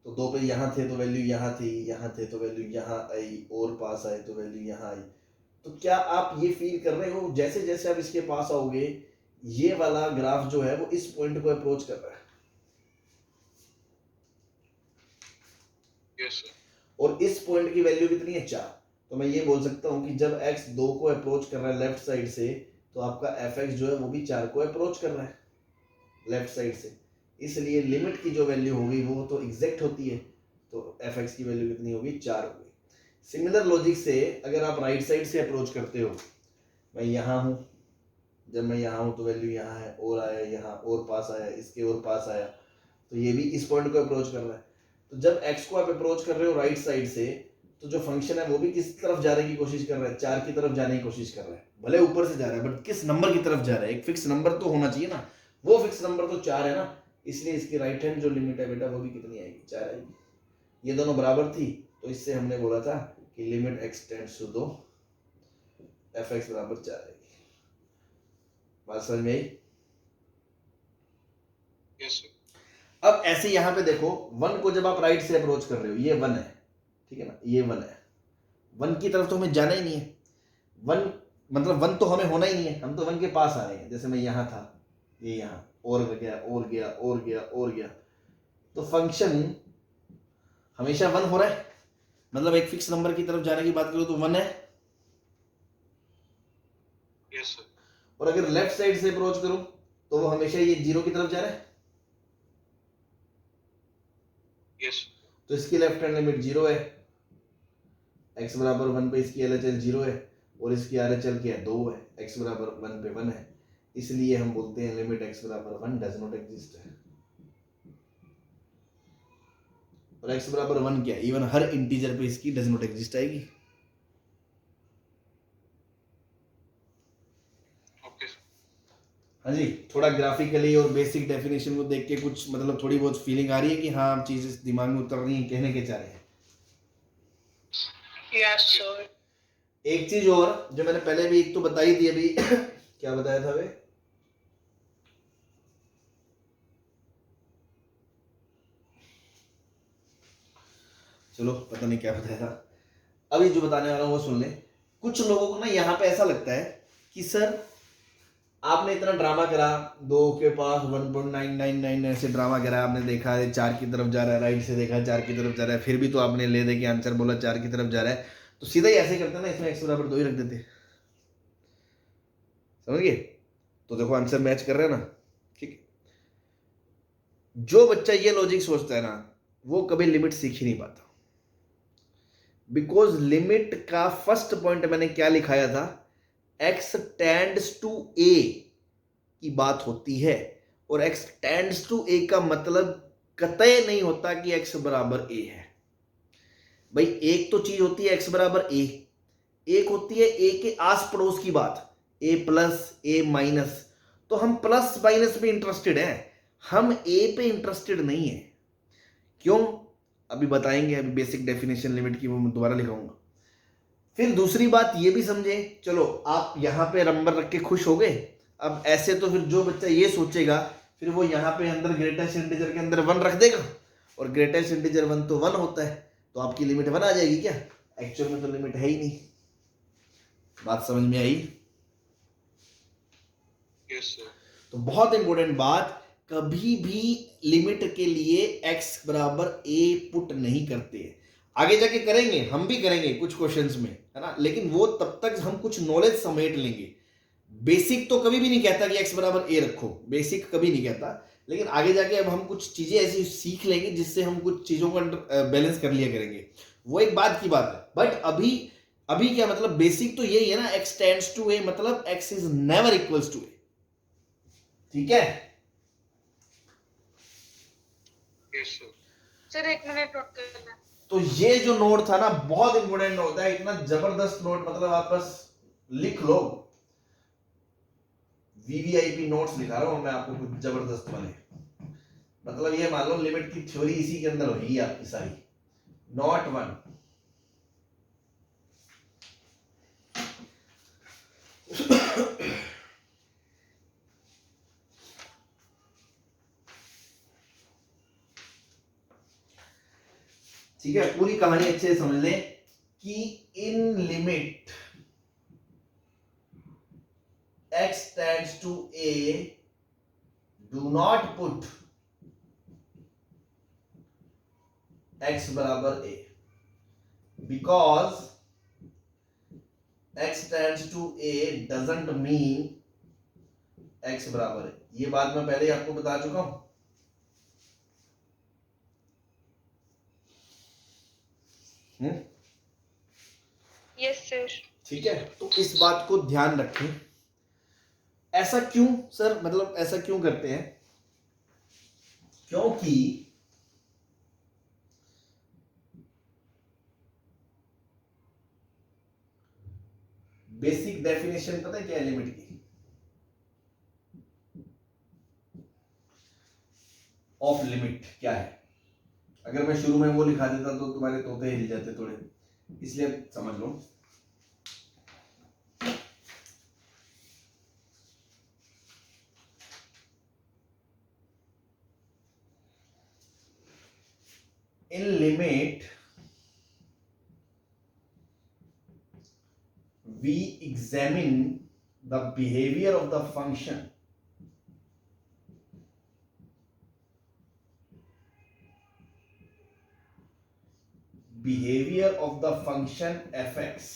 तो 2 पे यहाँ थे तो वैल्यू यहाँ थी, यहाँ थे तो वैल्यू यहाँ आई, और पास आए तो वैल्यू यहाँ आई। तो क्या आप ये फील कर रहे हो जैसे जैसे आप इसके पास आओगे ये वाला ग्राफ जो है वो इस पॉइंट को अप्रोच कर रहा है। Yes sir. और इस पॉइंट की वैल्यू कितनी है, 4। तो मैं ये बोल सकता हूँ कि जब x 2 को अप्रोच कर रहा है लेफ्ट साइड से, तो आपका fx जो है वो भी 4 को अप्रोच कर रहा है लेफ्ट साइड से, इसलिए लिमिट की जो वैल्यू होगी वो तो एग्जैक्ट होती है। तो fx की वैल्यू कितनी होगी, 4 होगी। सिमिलर लॉजिक से अगर आप राइट साइड से अप्रोच करते हो, मैं यहाँ हूँ, जब मैं यहाँ हूँ तो वैल्यू यहाँ है, और आया यहाँ, और पास आया, इसके और पास आया, तो ये भी इस पॉइंट को अप्रोच कर रहा है। तो जब x को आप अप्रोच कर रहे हो राइट साइड से, तो जो फंक्शन है वो भी किस तरफ जाने की कोशिश कर रहा है, 4 की तरफ जाने की कोशिश कर रहा है। भले ऊपर से जा रहा है बट किस नंबर की तरफ जा रहा है, एक फिक्स नंबर तो होना चाहिए ना, वो फिक्स नंबर तो 4 है ना, इसलिए इसकी राइट हैंड जो लिमिट है बेटा वो भी कितनी आएगी, 4 आएगी। ये दोनों बराबर थी, तो इससे हमने बोला था कि limit x tends to 2 fx बराबर 4 आएगी। बात समझ में आई? Yes sir. अब ऐसे यहाँ पे देखो 1 को जब आप राइट से अप्रोच कर रहे हो, ये 1 है, ठीक है ना, ये 1 है, 1 की तरफ तो हमें जाना ही नहीं है, 1 मतलब 1 तो हमें होना ही नहीं है, हम तो 1 के पास आ रहे हैं। जैसे मैं यहाँ था, ये यहाँ और गया और गया और गया और गया, तो फंक्शन हमेशा 1 हो रहा है, मतलब एक फिक्स नंबर की तरफ जाने की बात करो तो 1 है। Yes sir. और अगर लेफ्ट साइड से अप्रोच करो तो वो हमेशा ये 0 की तरफ जा रहा है। यस। तो इसकी लेफ्ट हैंड लिमिट 0 है, x बराबर 1 पे इसकी LHL 0 है, और इसकी RHL क्या है, 2 है, x बराबर 1 पे 1 है, इसलिए हम बोलते हैं लिमिट x बराबर 1 डज नॉट एग्जिस्ट है। और x बराबर 1 क्या है, इवन हर इंटीजर पे इसकी डज नॉट एग्जिस्ट आएगी। ओके। हाँ जी, थोड़ा ग्राफिकली और बेसिक डेफिनेशन को देख के कुछ मतलब थोड़ी बहुत फीलिंग आ रही है कि हाँ चीजें दिमाग में उतर रही हैं, कहने के चाह रहे हैं। Yes sir. एक चीज और जो मैंने पहले भी एक तो बताई थी अभी क्या बताया था वे, चलो पता नहीं क्या बताया था, अभी जो बताने वाला हूं वो सुन ले। कुछ लोगों को ना यहाँ पे ऐसा लगता है कि सर आपने इतना ड्रामा करा, 2 के पास 1.999 ऐसे ड्रामा करा, आपने देखा है 4 की तरफ जा रहा है, राइट से देखा 4 की तरफ जा रहा है, फिर भी तो आपने ले दे के आंसर बोला 4 की तरफ जा रहा है, तो सीधा ही ऐसे करते ना, इसमें x बराबर 2 ही रख देते, समझ गए? तो देखो आंसर मैच कर रहे हैं ना, ठीक है। जो बच्चा ये लॉजिक सोचता है ना वो कभी लिमिट सीख ही नहीं पाता, बिकॉज लिमिट का फर्स्ट पॉइंट मैंने क्या लिखाया था, x टेंड्स टू a की बात होती है, और x टेंड्स टू a का मतलब कतई नहीं होता कि x बराबर a है। भाई एक तो चीज होती है x बराबर a, एक होती है a के आस पड़ोस की बात, a प्लस a माइनस। तो हम प्लस माइनस पे इंटरेस्टेड हैं, हम a पे इंटरेस्टेड नहीं है। क्यों, अभी बताएंगे, अभी बेसिक डेफिनेशन लिमिट की वो मैं दोबारा लिखाऊंगा। फिर दूसरी बात ये भी समझे, चलो आप यहाँ पे नंबर रख के खुश हो गए, अब ऐसे तो फिर जो बच्चा ये सोचेगा फिर वो यहाँ पे अंदर ग्रेटेस्ट इंटीजर के अंदर 1 रख देगा, और ग्रेटेस्ट इंटीजर 1 तो 1 होता है, तो आपकी लिमिट 1 आ जाएगी क्या, एक्चुअल में तो लिमिट है ही नहीं। बात समझ में आई? Yes sir. तो बहुत इंपॉर्टेंट बात, कभी भी लिमिट के लिए x बराबर a पुट नहीं करते। आगे जाके करेंगे, हम भी करेंगे कुछ क्वेश्चंस में, है ना, लेकिन वो तब तक हम कुछ नॉलेज समेट लेंगे। बेसिक तो कभी भी नहीं कहता कि x बराबर a रखो, बेसिक कभी नहीं कहता, लेकिन आगे जाके अब हम कुछ चीजें ऐसी सीख लेंगे जिससे हम कुछ चीजों को बैलेंस कर लिया करेंगे, वो एक बात की बात है। बट अभी अभी क्या मतलब बेसिक तो यही है ना, x टेंड्स टू a मतलब x is never equals to a, ठीक है। Yes sir. Sir 1 minute note कर लेना। तो ये जो नोट था ना बहुत इंपॉर्टेंट नोट है, इतना जबरदस्त नोट, मतलब आप बस लिख लो, वीवीआईपी नोट्स लिखा रहा हूं मैं आपको कुछ जबरदस्त वाले, मतलब ये मान लो लिमिट की थ्योरी इसी के अंदर होगी आपकी सारी, नॉट वन। ठीक है, पूरी कहानी अच्छे से समझ लें कि इन limit x tends to a, do not put x बराबर a, because x tends to a doesn't mean x बराबर है। ये बात मैं पहले ही आपको बता चुका हूं। Yes sir. ठीक है, तो इस बात को ध्यान रखें। ऐसा क्यों सर, मतलब ऐसा क्यों करते हैं? क्योंकि बेसिक डेफिनेशन पता है क्या है लिमिट की? ऑफ लिमिट क्या है? अगर मैं शुरू में वो लिखा देता तो तुम्हारे तोते हिल जाते थोड़े, इसलिए समझ लो। In limit we examine the behavior of the function fx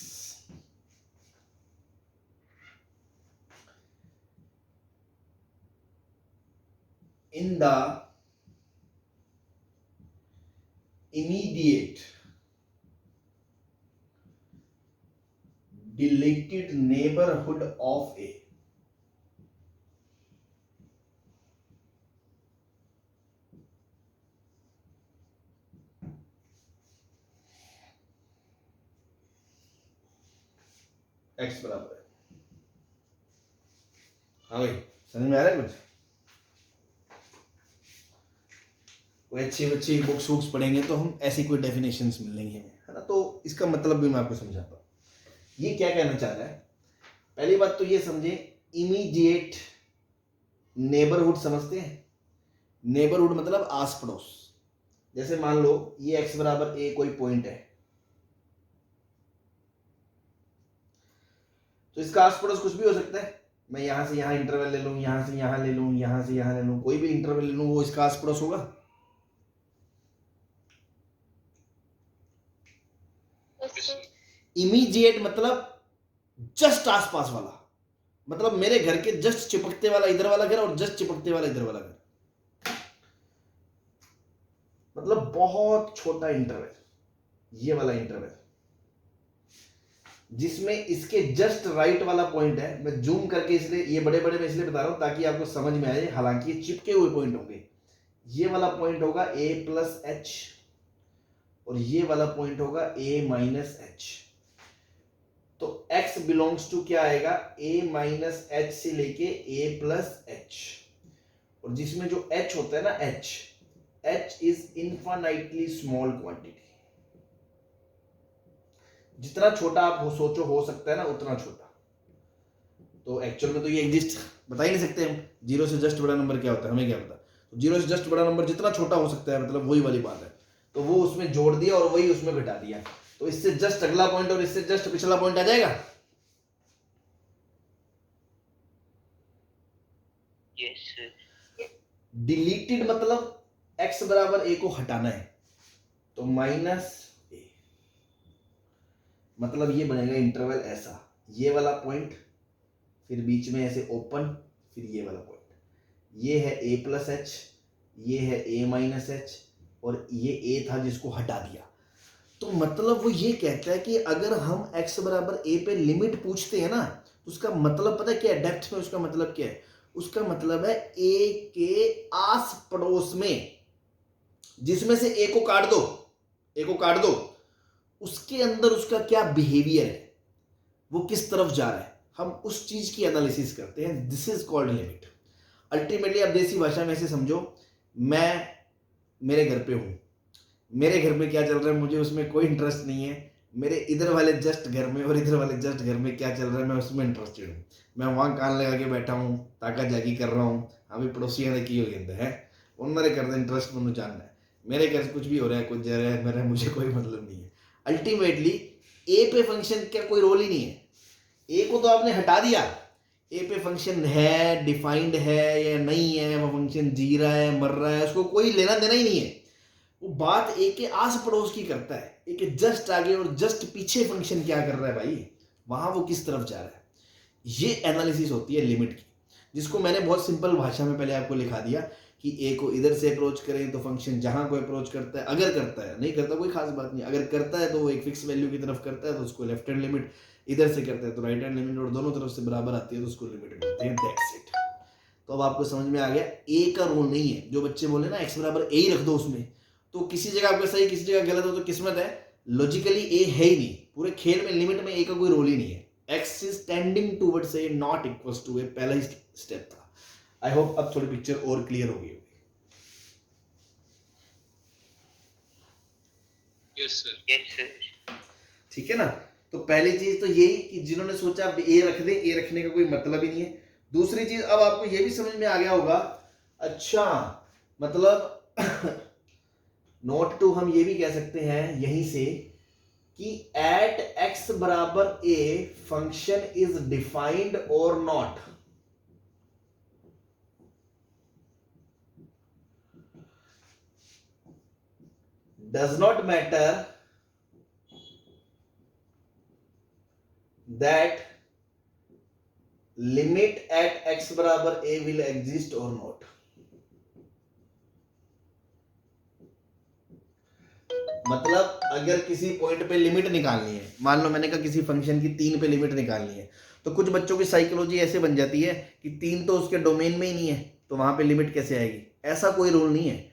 in the immediate deleted neighborhood of a, x बराबर है। हाँ भाई, समझ में आ रहा है कुछ? कोई अच्छी बुक्स पढ़ेंगे तो हम ऐसी कोई डेफिनेशंस मिलेंगे हमें, है ना। तो इसका मतलब भी मैं आपको समझाता हूँ। ये क्या कहना चाह रहा है? पहली बात तो ये समझे, इमीडिएट नेबरहुड समझते हैं? नेबरहुड मतलब आस पड़ोस। जैसे मान लो ये x बराबर a कोई पॉइंट है, तो इसका आस पड़ोस कुछ भी हो सकता है। मैं यहां से यहां इंटरवल ले लूं, यहां से यहां ले लूं, यहां से यहां ले लूं, कोई भी इंटरवल ले लूं, वो इसका आस पड़ोस होगा। इमीडिएट मतलब जस्ट आसपास वाला, मतलब मेरे घर के जस्ट चिपकते वाला इधर वाला घर और जस्ट चिपकते वाला इधर वाला घर, मतलब बहुत छोटा इंटरवल, ये वाला इंटरवल जिसमें इसके जस्ट राइट वाला पॉइंट है। मैं जूम करके इसलिए ये बड़े बड़े में इसलिए बता रहा हूं ताकि आपको समझ में आए, हालांकि ये चिपके हुए पॉइंट होंगे। ये वाला पॉइंट होगा a प्लस एच और ये वाला पॉइंट होगा a माइनस एच। तो x बिलोंग्स टू क्या आएगा? a माइनस एच से लेके a प्लस एच, और जिसमें जो h होता है ना, h is infinitely small quantity. जितना छोटा आप सोचो हो सकता है ना, उतना छोटा। तो एक्चुअल में तो ये एग्जिस्ट बता ही नहीं सकते हम। जीरो से जस्ट बड़ा नंबर क्या होता है हमें क्या पता। तो जीरो से जस्ट बड़ा नंबर जितना छोटा हो सकता है, मतलब वही वाली बात है। तो वो उसमें जोड़ दिया और वही उसमें घटा दिया, तो इससे जस्ट अगला पॉइंट और इससे जस्ट पिछला पॉइंट आ जाएगा। डिलीटेड मतलब x बराबर a को हटाना है, तो माइनस a, मतलब ये बनेगा इंटरवल ऐसा, ये वाला पॉइंट फिर बीच में ऐसे ओपन, फिर ये वाला पॉइंट, ये है a प्लस एच, ये है a माइनस एच, और ये a था जिसको हटा दिया। तो मतलब वो ये कहता है कि अगर हम x बराबर a पे लिमिट पूछते हैं ना, तो उसका मतलब पता है क्या है? डेप्थ में उसका मतलब क्या है? उसका मतलब है a के आस पड़ोस में, जिसमें से a को काट दो, a को काट दो, उसके अंदर उसका क्या बिहेवियर है, वो किस तरफ जा रहा है, हम उस चीज की एनालिसिस करते हैं। This is called limit. Ultimately आप देसी भाषा में ऐसे समझो, मैं मेरे घर पे हूं, मेरे घर में क्या चल रहा है मुझे उसमें कोई इंटरेस्ट नहीं है, मेरे इधर वाले जस्ट घर में और इधर वाले जस्ट घर में क्या चल रहा है मैं उसमें इंटरेस्टेड हूँ। मैं वहाँ कान लगा के बैठा हूँ, ताका जागी कर रहा हूँ, हमें पड़ोसियों ने की हुई है उन्होंने कर इंटरेस्ट मैंने जानना है, मेरे घर से कुछ भी हो रहा है, कुछ जा रहा है, मेरा मुझे कोई मतलब नहीं है। अल्टीमेटली ए पे फंक्शन का कोई रोल ही नहीं है, ए को तो आपने हटा दिया, ए पे फंक्शन है, डिफाइंड है या नहीं है, वो फंक्शन जी रहा है, मर रहा है, उसको कोई लेना देना ही नहीं है। वो बात ए के आस पड़ोस की करता है, ए के जस्ट आगे और जस्ट पीछे फंक्शन क्या कर रहा है भाई, वहां वो किस तरफ जा रहा है। ये एनालिसिस होती है लिमिट की, जिसको मैंने बहुत सिंपल भाषा में पहले आपको लिखा दिया कि ए को इधर से अप्रोच करें तो फंक्शन जहां को अप्रोच करता है, अगर करता है, नहीं करता कोई खास बात नहीं, अगर करता है तो वो एक फिक्स वैल्यू की तरफ करता है तो उसको लेफ्ट हैंड लिमिट, इधर से करता है तो राइट हैंड लिमिट, और दोनों तरफ से बराबर आती है तो उसको लिमिट बोलते हैं। That's it. तो अब आपको समझ में आ गया ए का रोल नहीं है। जो बच्चे बोले ना x बराबर ए ही रख दो उसमें, तो किसी जगह आपका सही किसी जगह गलत हो तो किस्मत है, लॉजिकली ए है ही नहीं, पूरे खेल में लिमिट में ए का कोई रोल ही नहीं है। x is tending towards A not equals to A, पहला ही स्टेप था। आई होप अब थोड़ी पिक्चर और क्लियर होगी। Yes sir. Yes sir. ठीक है ना। तो पहली चीज तो यही कि जिन्होंने सोचा ए रख दे, ए रखने का कोई मतलब ही नहीं है। दूसरी चीज अब आपको ये भी समझ में आ गया होगा, अच्छा मतलब नोट टू हम ये भी कह सकते हैं यहीं से कि एट x बराबर a फंक्शन इज डिफाइंड और not. Does not matter that limit at x बराबर a will exist or not। मतलब अगर किसी पॉइंट पे लिमिट निकालनी है, मान लो मैंने कहा किसी फंक्शन की 3 पे लिमिट निकालनी है, तो कुछ बच्चों की साइकोलॉजी ऐसे बन जाती है कि 3 तो उसके डोमेन में ही नहीं है, तो वहां पे लिमिट कैसे आएगी। ऐसा कोई रूल नहीं है।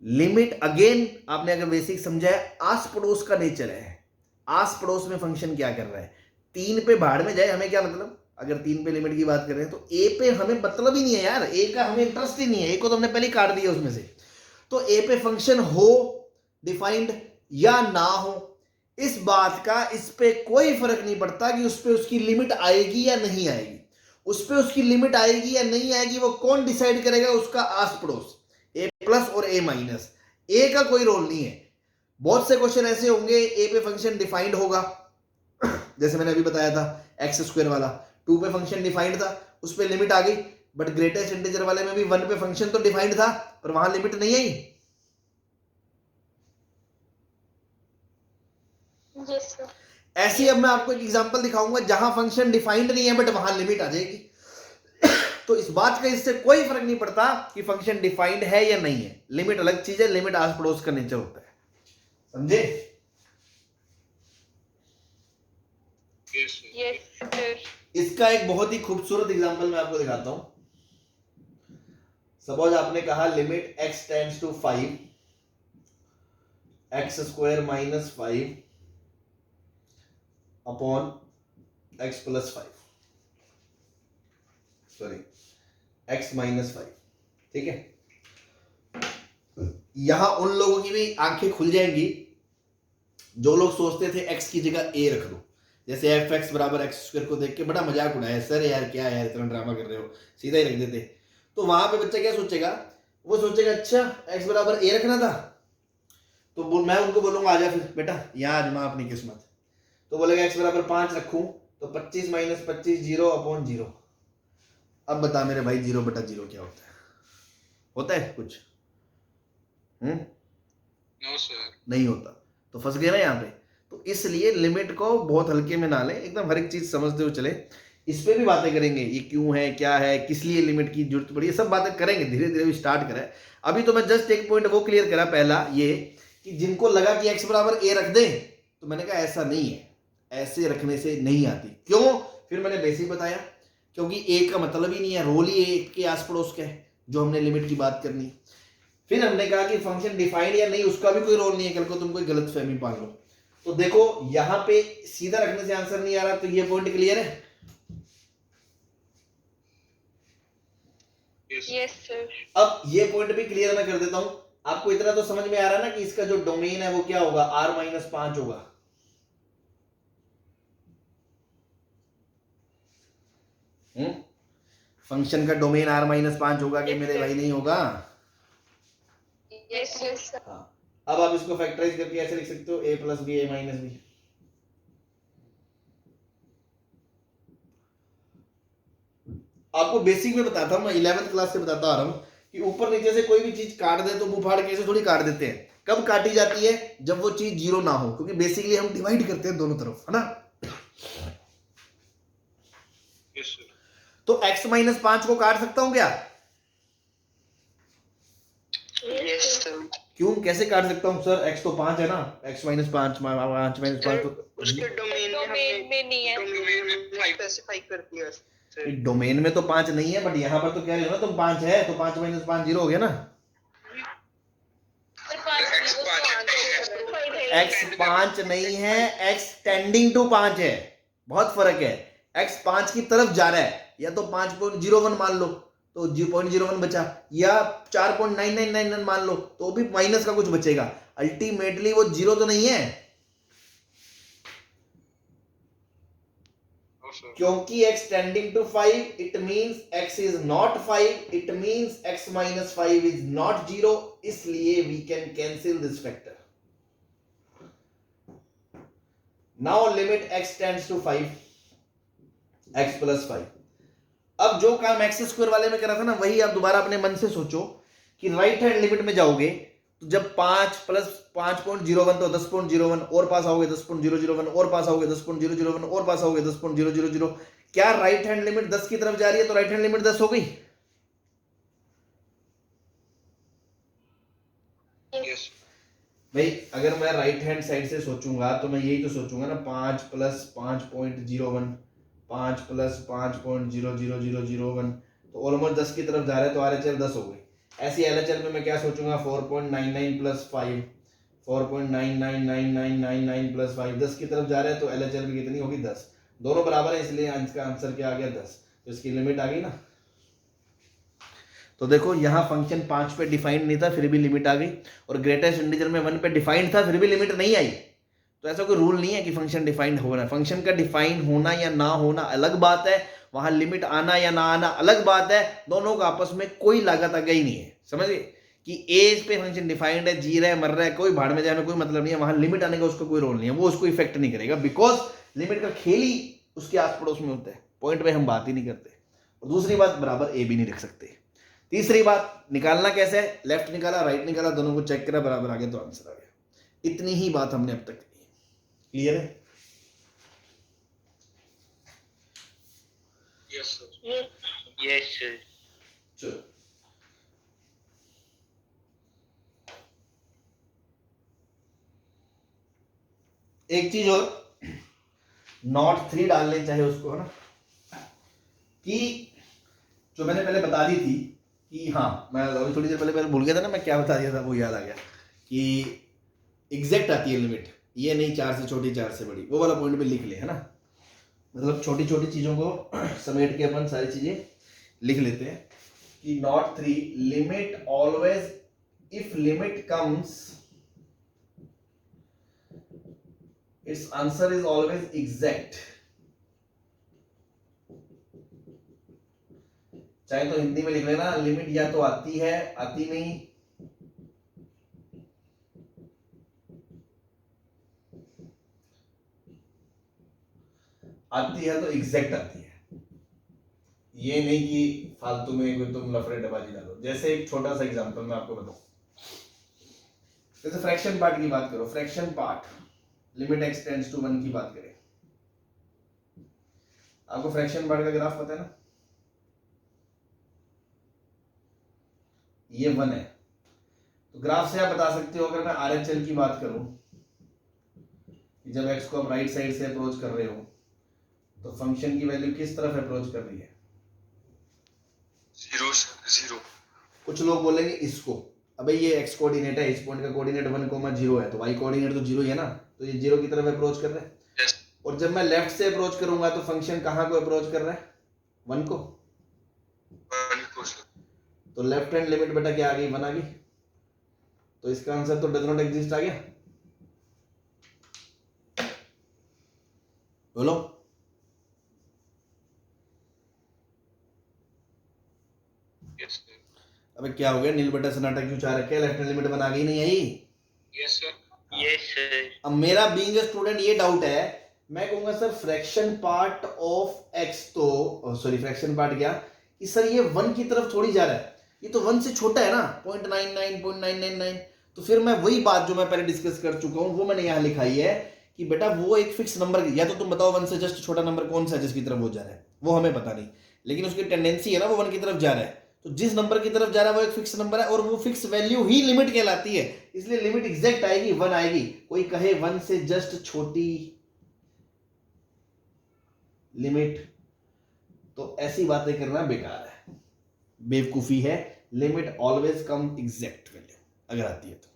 लिमिट अगेन आपने अगर बेसिक समझा है, आस पड़ोस का नेचर है। आस पड़ोस में फंक्शन क्या कर रहा है, 3 पे भाड़ में जाए हमें क्या मतलब। अगर 3 पे लिमिट की बात करें तो ए पे हमें मतलब ही नहीं है यार, ए का हमें इंटरेस्ट ही नहीं है, ए को तो हमने पहले काट दिया उसमें से। तो ए पे फंक्शन हो डिफाइंड या ना हो, इस बात का इस पे कोई फर्क नहीं पड़ता कि उस पे उसकी लिमिट आएगी या नहीं आएगी। उस पे उसकी लिमिट आएगी या नहीं आएगी वो कौन डिसाइड करेगा, उसका आस पड़ोस, ए प्लस और ए माइनस। ए का कोई रोल नहीं है। बहुत से क्वेश्चन ऐसे होंगे ए पे फंक्शन डिफाइंड होगा, जैसे मैंने अभी बताया था एक्स स्क्वायर वाला, 2 पे फंक्शन डिफाइंड था, उस पे लिमिट आ गई, बट ग्रेटेस्ट इंटीजर वाले में भी 1 पे फंक्शन तो डिफाइंड था पर वहां लिमिट नहीं आई। Yes sir. ऐसे ही अब मैं आपको एक एग्जांपल दिखाऊंगा जहां फंक्शन डिफाइंड नहीं है बट वहां लिमिट आ जाएगी। तो इस बात का इससे कोई फर्क नहीं पड़ता कि फंक्शन डिफाइंड है या नहीं है, लिमिट अलग चीज है, लिमिट आस पड़ोस का नेचर होता है। समझे? Yes sir. इसका एक बहुत ही खूबसूरत एग्जांपल मैं आपको दिखाता हूं। सपोज आपने कहा limit x tends to 5 x square minus 5 upon x plus 5, sorry x minus 5। ठीक है, यहां उन लोगों की भी आंखें खुल जाएंगी जो लोग सोचते थे x की जगह a रख दो। जैसे fx बराबर एक्स स्क्वायर को देख के बड़ा मजाक उड़ाया, सर यार क्या यार इतना ड्रामा कर रहे हो, सीधा ही रख देते। तो वहां पे बच्चा क्या सोचेगा, वो सोचेगा अच्छा x बराबर a रखना था, तो मैं उनको बोलूंगा आजा फिर बेटा यहाँ आजमा अपनी किस्मत। तो बोलेगा x बराबर 5 रखूं तो 25 माइनस 25 0 अपॉन 0। अब बता मेरे भाई 0 बटा 0 क्या होता है? होता है कुछ? No sir. नहीं होता। तो फंस गए ना यहाँ पे। तो इसलिए लिमिट को बहुत हल्के में ना लें, एकदम हर एक चीज समझते हुए चले। इस पे भी बातें करेंगे, ये क्यों है, क्या है, किस लिए लिमिट की जरूरत पड़ी, ये सब बातें करेंगे, धीरे धीरे भी स्टार्ट करें। अभी तो मैं जस्ट एक पॉइंट वो क्लियर करा, पहला ये कि जिनको लगा कि x बराबर a रख दें, तो मैंने कहा ऐसा नहीं है, ऐसे रखने से नहीं आती। क्यों? फिर मैंने बेसिक बताया, क्योंकि a का मतलब ही नहीं है, रोल ही a के आस पड़ोस का है जो हमने लिमिट की बात करनी। फिर हमने कहा कि फंक्शन डिफाइंड या नहीं उसका भी कोई रोल नहीं है, कल को तुम कोई गलत फहमी पाल लो। तो देखो यहां पे सीधा रखने से आंसर नहीं आ रहा, तो ये पॉइंट क्लियर है। Yes sir. अब ये पॉइंट भी क्लियर मैं कर देता हूं, आपको इतना तो समझ में आ रहा है ना कि इसका जो डोमेन है वो क्या होगा, r-5 होगा। फंक्शन का डोमेन r-5 होगा कि मेरे भाई नहीं होगा? Yes sir. हाँ, अब आप इसको फैक्टराइज करके ऐसे लिख सकते हो a + b a - b। आपको बेसिक में बताता हूं, मैं 11th क्लास से बताता आ रहा हूं कि ऊपर नीचे से कोई भी चीज काट दे तो मुंह फाड़ के ऐसे थोड़ी काट देते हैं। कब काटी जाती है? जब वो चीज जीरो ना हो, क्योंकि बेसिकली हम डिवाइड करते हैं दोनों तरफ, है ना। तो x - 5 को काट सकता हूं क्या? Yes sir. क्यों, कैसे काट सकता हूं सर? x तो 5 है ना, x - 5 5 -5 तो उसके डोमेन में नहीं है, डोमेन में स्पेसिफाई कर दिया सर। डोमेन में तो 5 नहीं है, बट यहां पर तो कह रहे हो ना तुम 5 है, तो 5 - 5 0 हो गया ना। x 5 नहीं है, x टेंडिंग टू 5 है, बहुत फर्क है। x 5 की तरफ जा रहा है, या तो 5.01 मान लो तो 0.01 बचा, या 4.9999 मान लो तो भी माइनस का कुछ बचेगा, अल्टीमेटली वो जीरो तो नहीं है। क्योंकि x tending to 5 it means x is not 5, it means x - 5 is not 0, इसलिए we can cancel this factor. Now limit x tends to 5, x + 5। अब जो काम x² वाले में करा था ना, वही आप दोबारा अपने मन से सोचो कि राइट हैंड लिमिट में जाओगे तो जब 5 + 5.01 तो 10.01 और पास आओगे, 10.001 और पास आओगे, 10.001 और पास आओगे, 10.000। क्या राइट हैंड लिमिट 10 की तरफ जा रही है? तो राइट हैंड लिमिट 10 हो गई। यस भाई अगर मैं राइट हैंड साइड से सोचूंगा तो मैं यही तो सोचूंगा ना, 5 + 5.01, 5 + 5.00001, तो ऑलमोस्ट 10 की तरफ जा रहा है, तो RHL 10 हो गई। ऐसी LHL में मैं क्या सोचूंगा, 4.99 + 5, 4.999999 + 5, 10 की तरफ जा रहा है, तो LHL भी कितनी होगी, 10। दोनों बराबर है, इसलिए इसका आंसर क्या आ गया, 10। तो इसकी लिमिट आ गई ना। तो देखो यहाँ फंक्शन 5 पे डिफाइंड नहीं था, फिर भी लिमिट आ गई, और ग्रेटेस्ट इंटीजर में 1 पे डिफाइंड था, फिर भी लिमिट नहीं आई। तो ऐसा कोई रूल नहीं है कि फंक्शन डिफाइंड होना, फंक्शन का डिफाइंड होना या ना होना अलग बात है, वहां लिमिट आना या ना आना अलग बात है, दोनों का आपस में कोई लागत आ गई नहीं है। समझ गए कि एज पे फंक्शन डिफाइंड है, जी रहा है, मर रहा है, कोई भाड़ में जाने कोई मतलब नहीं है, वहां लिमिट आने का उसका कोई रोल नहीं है, वो उसको इफेक्ट नहीं करेगा, बिकॉज लिमिट का खेल ही उसके आस पड़ोस में होता है, पॉइंट पे हम बात ही नहीं करते। और दूसरी बात, बराबर ए भी नहीं रख सकते। तीसरी बात, निकालना कैसे है, लेफ्ट निकाला राइट निकाला, दोनों को चेक करा, बराबर आ गया तो आंसर आ गया। इतनी ही बात हमने अब तक की, क्लियर है? Yes sir. Yes sir. चलो एक चीज और, नॉट 3 डालने चाहे उसको, है ना, कि जो मैंने पहले बता दी थी कि, हाँ मैं अभी थोड़ी देर पहले भूल गया था ना, मैं क्या बता दिया था वो याद आ गया कि एग्जैक्ट आती है लिमिट, ये नहीं 4 से छोटी 4 से बड़ी, वो वाला पॉइंट भी लिख ले, है ना। मतलब छोटी छोटी चीजों को समेट के अपन सारी चीजें लिख लेते हैं कि not 3 limit always, if limit comes it's answer is always exact. चाहे तो हिंदी में लिख लेना, लिमिट या तो आती है, आती नहीं, आती है तो एग्जैक्ट आती है। ये नहीं कि फालतू में कोई तुम लफड़े डबाजी डालो। जैसे एक छोटा सा एग्जांपल मैं आपको बताऊं, जैसे फ्रैक्शन पार्ट की बात करो, fraction part limit x tends to 1 की बात करें, आपको फ्रैक्शन पार्ट का ग्राफ पता है ना, ये 1 है। तो ग्राफ से आप बता सकते हो, अगर मैं RHL की बात करूं कि जब x को आप राइट साइड से अप्रोच कर रहे हो तो फंक्शन की वैल्यू किस तरफ अप्रोच कर रही है? 0 0। कुछ लोग बोलेंगे इसको, अबे ये x कोऑर्डिनेट है, इस पॉइंट का कोऑर्डिनेट 1,0 है, तो y कोऑर्डिनेट तो 0 ही है ना, तो ये 0 की तरफ अप्रोच कर रहा है। यस और जब मैं लेफ्ट से अप्रोच करूंगा तो फंक्शन कहां को अप्रोच कर रहा है? 1 को। 1 को सर। तो लेफ्ट हैंड लिमिट बेटा क्या आ गई? 1 आ गई। तो इसका आंसर तो डज नॉट एग्जिस्ट आ गया। बोलो। Yes sir. अबे क्या हो गया? नील बटा सन्नाटा क्यों चाह रखे? लेफ्ट हैंड लिमिट 1 आ गई नहीं आई? Yes sir. Yes sir. अब मेरा बीइंग अ स्टूडेंट ये डाउट है, मैं कहूंगा sir fraction part of x, तो सॉरी फ्रैक्शन पार्ट क्या कि सर ये 1 की तरफ थोड़ी जा रहा है, ये तो 1 से छोटा है ना, 0.99 0.999। तो फिर मैं वही बात जो मैं पहले डिस्कस कर चुका हूं वो मैंने यहां लिखाई है कि बेटा वो एक फिक्स नंबर, या तो तुम बताओ 1 से जस्ट छोटा नंबर कौन सा है जिसकी तरफ वो जा रहा है, वो हमें पता नहीं, लेकिन उसकी टेंडेंसी है ना वो 1 की तरफ जा रहा है। तो जिस नंबर की तरफ जा रहा है वो एक फिक्स नंबर है और वो फिक्स वैल्यू ही लिमिट कहलाती है, इसलिए लिमिट एग्जैक्ट आएगी 1 आएगी। कोई कहे 1 से जस्ट छोटी लिमिट, तो ऐसी बातें करना बेकार है, बेवकूफी है। Limit always come exact value अगर आती है तो।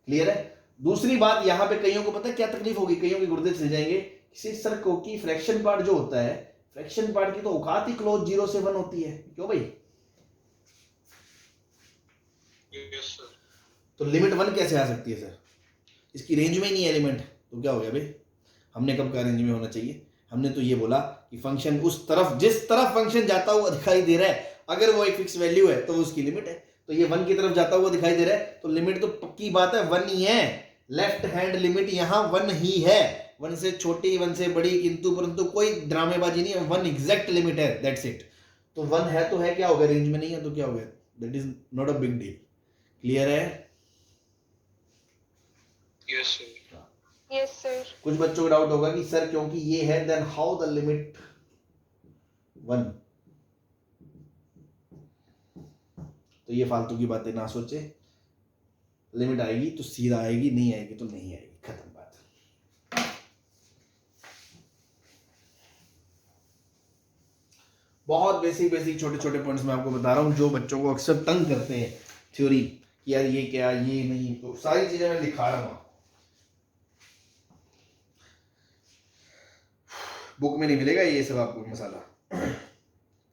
क्लियर है? दूसरी बात यहां पे कईयों को पता है क्या तकलीफ होगी, कईयों के गुर्दे चले जाएंगे किसी सर को कि फ्रैक्शन पार्ट जो होता है, फ्रैक्शन पार्ट की तो औकात ही क्लोज 0 से 1 होती है। क्यों भाई? Yes sir. तो लिमिट 1 कैसे आ सकती है सर? इसकी रेंज में ही नहीं है एलिमेंट, तो क्या हो गया भाई? हमने कब कहा रेंज में होना चाहिए? हमने तो ये बोला कि फंक्शन उस तरफ, जिस तरफ फंक्शन जाता हुआ दिखाई दे रहा है, अगर वो एक फिक्स वैल्यू है तो उसकी लिमिट है। तो ये 1 की तरफ जाता हुआ दिखाई दे रहा है तो लिमिट तो पक्की बात है 1 ही है। लेफ्ट हैंड लिमिट यहां 1 ही है, 1 से छोटी 1 से बड़ी, किंतु परंतु कोई ड्रामेबाजी नहीं है, 1 एग्जैक्ट लिमिट है, दैट्स इट। तो 1 है तो है, क्या हो गया? रेंज में नहीं है तो क्या हो गया? That is not a big deal. Clear है? Yes sir. Yes sir. कुछ बच्चों को डाउट होगा कि सर क्योंकि ये है देन हाउ द लिमिट 1। तो ये फालतू की बातें ना सोचे, लिमिट आएगी तो सीधा आएगी, नहीं आएगी तो नहीं आएगी, खत्म बात। बहुत बेसिक बेसिक छोटे छोटे पॉइंट्स मैं आपको बता रहा हूं जो बच्चों को अक्सर तंग करते हैं थ्योरी कि यार ये क्या, ये नहीं, तो सारी चीजें मैं लिखा रहा हूं। बुक में नहीं मिलेगा ये सब आपको मसाला।